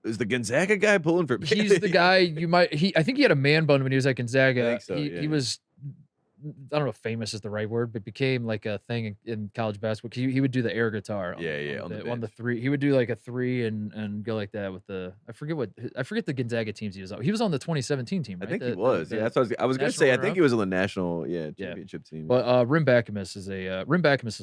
is the Gonzaga guy pulling for Baylor? He's the guy I think he had a man bun when he was at Gonzaga. I think so, he was, I don't know if famous is the right word, but became like a thing in college basketball. He would do the air guitar. On the 3. He would do like a 3 and go like that with the, I forget the Gonzaga teams he was on. He was on the 2017 team, right? I think he was. That's what I was going to say. I think he was on the national championship team. But Rim Bakamis is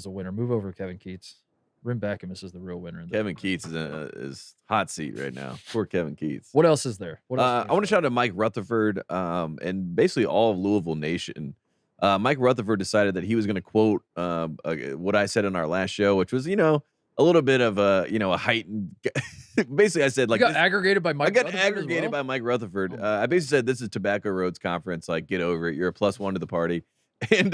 a winner. Move over, Kevin Keats. Rim Bakamis is the real winner. Kevin Keats is hot seat right now. Poor Kevin Keats. What else is there? I want to shout out Mike Rutherford and basically all of Louisville Nation. Mike Rutherford decided that he was going to quote what I said in our last show, which was, a little bit of a heightened. Basically, I said like you got aggregated by Mike. I got aggregated by Mike Rutherford. I basically said this is Tobacco Road's conference. Like, get over it. You're a +1 to the party. And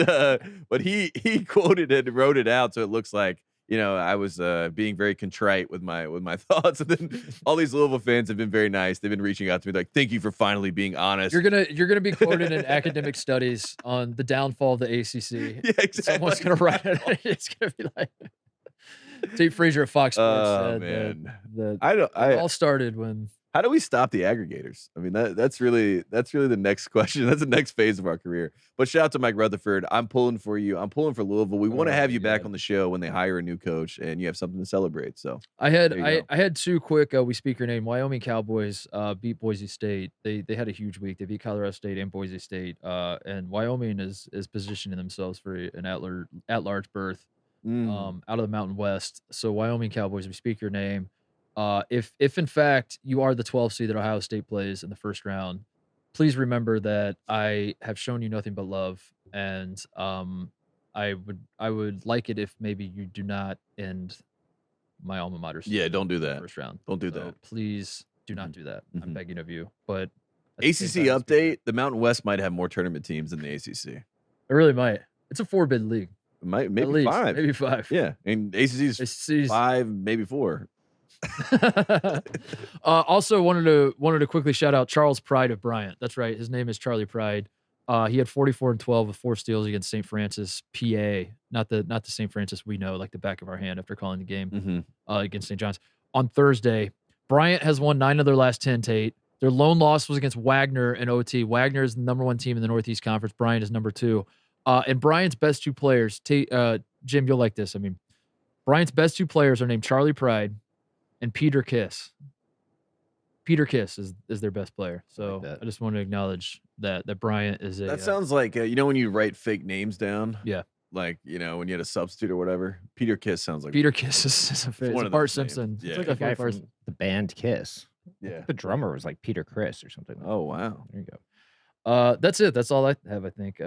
but he quoted it and wrote it out, so it looks like I was being very contrite with my thoughts. And then all these Louisville fans have been very nice. They've been reaching out to me like, "Thank you for finally being honest." You're gonna be quoted in academic studies on the downfall of the ACC. Yeah, exactly. Someone's gonna write it. It's gonna be like Tate Frazier at Fox Sports said that it all started when. How do we stop the aggregators? I mean, that's really the next question. That's the next phase of our career. But shout out to Mike Rutherford. I'm pulling for you. I'm pulling for Louisville. We want to have you back on the show when they hire a new coach and you have something to celebrate. So I had 2 quick we speak your name. Wyoming Cowboys beat Boise State. They had a huge week. They beat Colorado State and Boise State. And Wyoming is positioning themselves for an at-large berth out of the Mountain West. So Wyoming Cowboys, we speak your name. If in fact you are the 12th seed that Ohio State plays in the first round, please remember that I have shown you nothing but love, and I would like it if maybe you do not end my alma mater. Yeah, don't do that. First round. Don't do that. Please do not do that. I'm begging of you. But ACC update: the Mountain West might have more tournament teams than the ACC. It really might. It's a 4-bid league. It might maybe 5. Maybe 5. Yeah, and ACC's 5, maybe 4. Also wanted to quickly shout out Charles Pride of Bryant. That's right. His name is Charlie Pride. He had 44 and 12 with 4 steals against St. Francis, PA. Not the St. Francis we know, like the back of our hand after calling the game against St. John's. On Thursday, Bryant has won 9 of their last 10, Tate. Their lone loss was against Wagner and OT. Wagner is the number 1 team in the Northeast Conference. Bryant is number 2. And Bryant's best 2 players, Jim, you'll like this. I mean, Bryant's best 2 players are named Charlie Pride and Peter Kiss. Peter Kiss is their best player. So I just want to acknowledge that Bryant is a... That sounds like, when you write fake names down? Yeah. like, when you had a substitute or whatever. Peter Kiss sounds like Peter Kiss is one a of Bart those Simpson. names. It's Yeah. like The a guy funny from the band Kiss. Yeah. The drummer was like Peter Chris or something. Oh, wow. There you go. That's it. That's all I have, I think.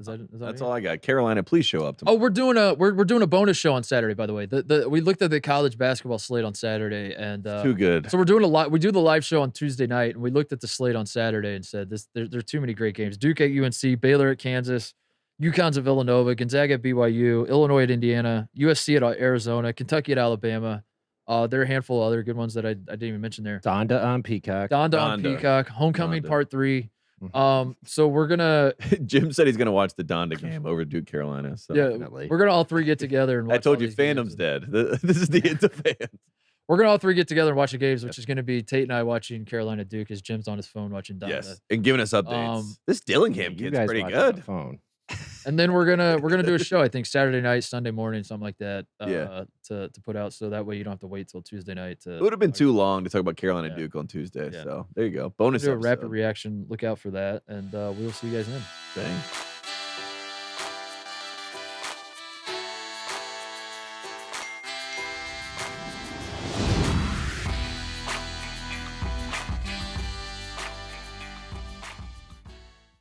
That's all I got. Carolina, please show up tomorrow. Oh, we're doing a bonus show on Saturday, by the way. We looked at the college basketball slate on Saturday, and Too good. so we're doing we do the live show on Tuesday night, and we looked at the slate on Saturday and said there's too many great games. Duke at UNC, Baylor at Kansas, UConn's at Villanova, Gonzaga at BYU, Illinois at Indiana, USC at Arizona, Kentucky at Alabama. There are a handful of other good ones that I didn't even mention there. Donda on Peacock. Donda on Peacock, Homecoming Part 3. So we're gonna. Jim said he's gonna watch the Donda game over Duke Carolina. So. Yeah, we're gonna all three get together and. Watch I told you, fandom's dead. This is the end of fans. We're gonna all three get together and watch the games, which is gonna be Tate and I watching Carolina Duke, as Jim's on his phone watching Donda. Yes, and giving us updates. This Dillingham kid's pretty good. Phone. And then we're gonna do a show, I think Saturday night, Sunday morning, something like that. To put out, so that way you don't have to wait till Tuesday night. It would have been too long to talk about Carolina Duke on Tuesday. So there you go. Bonus. Do a rapid reaction. Look out for that, and we'll see you guys then. Thanks.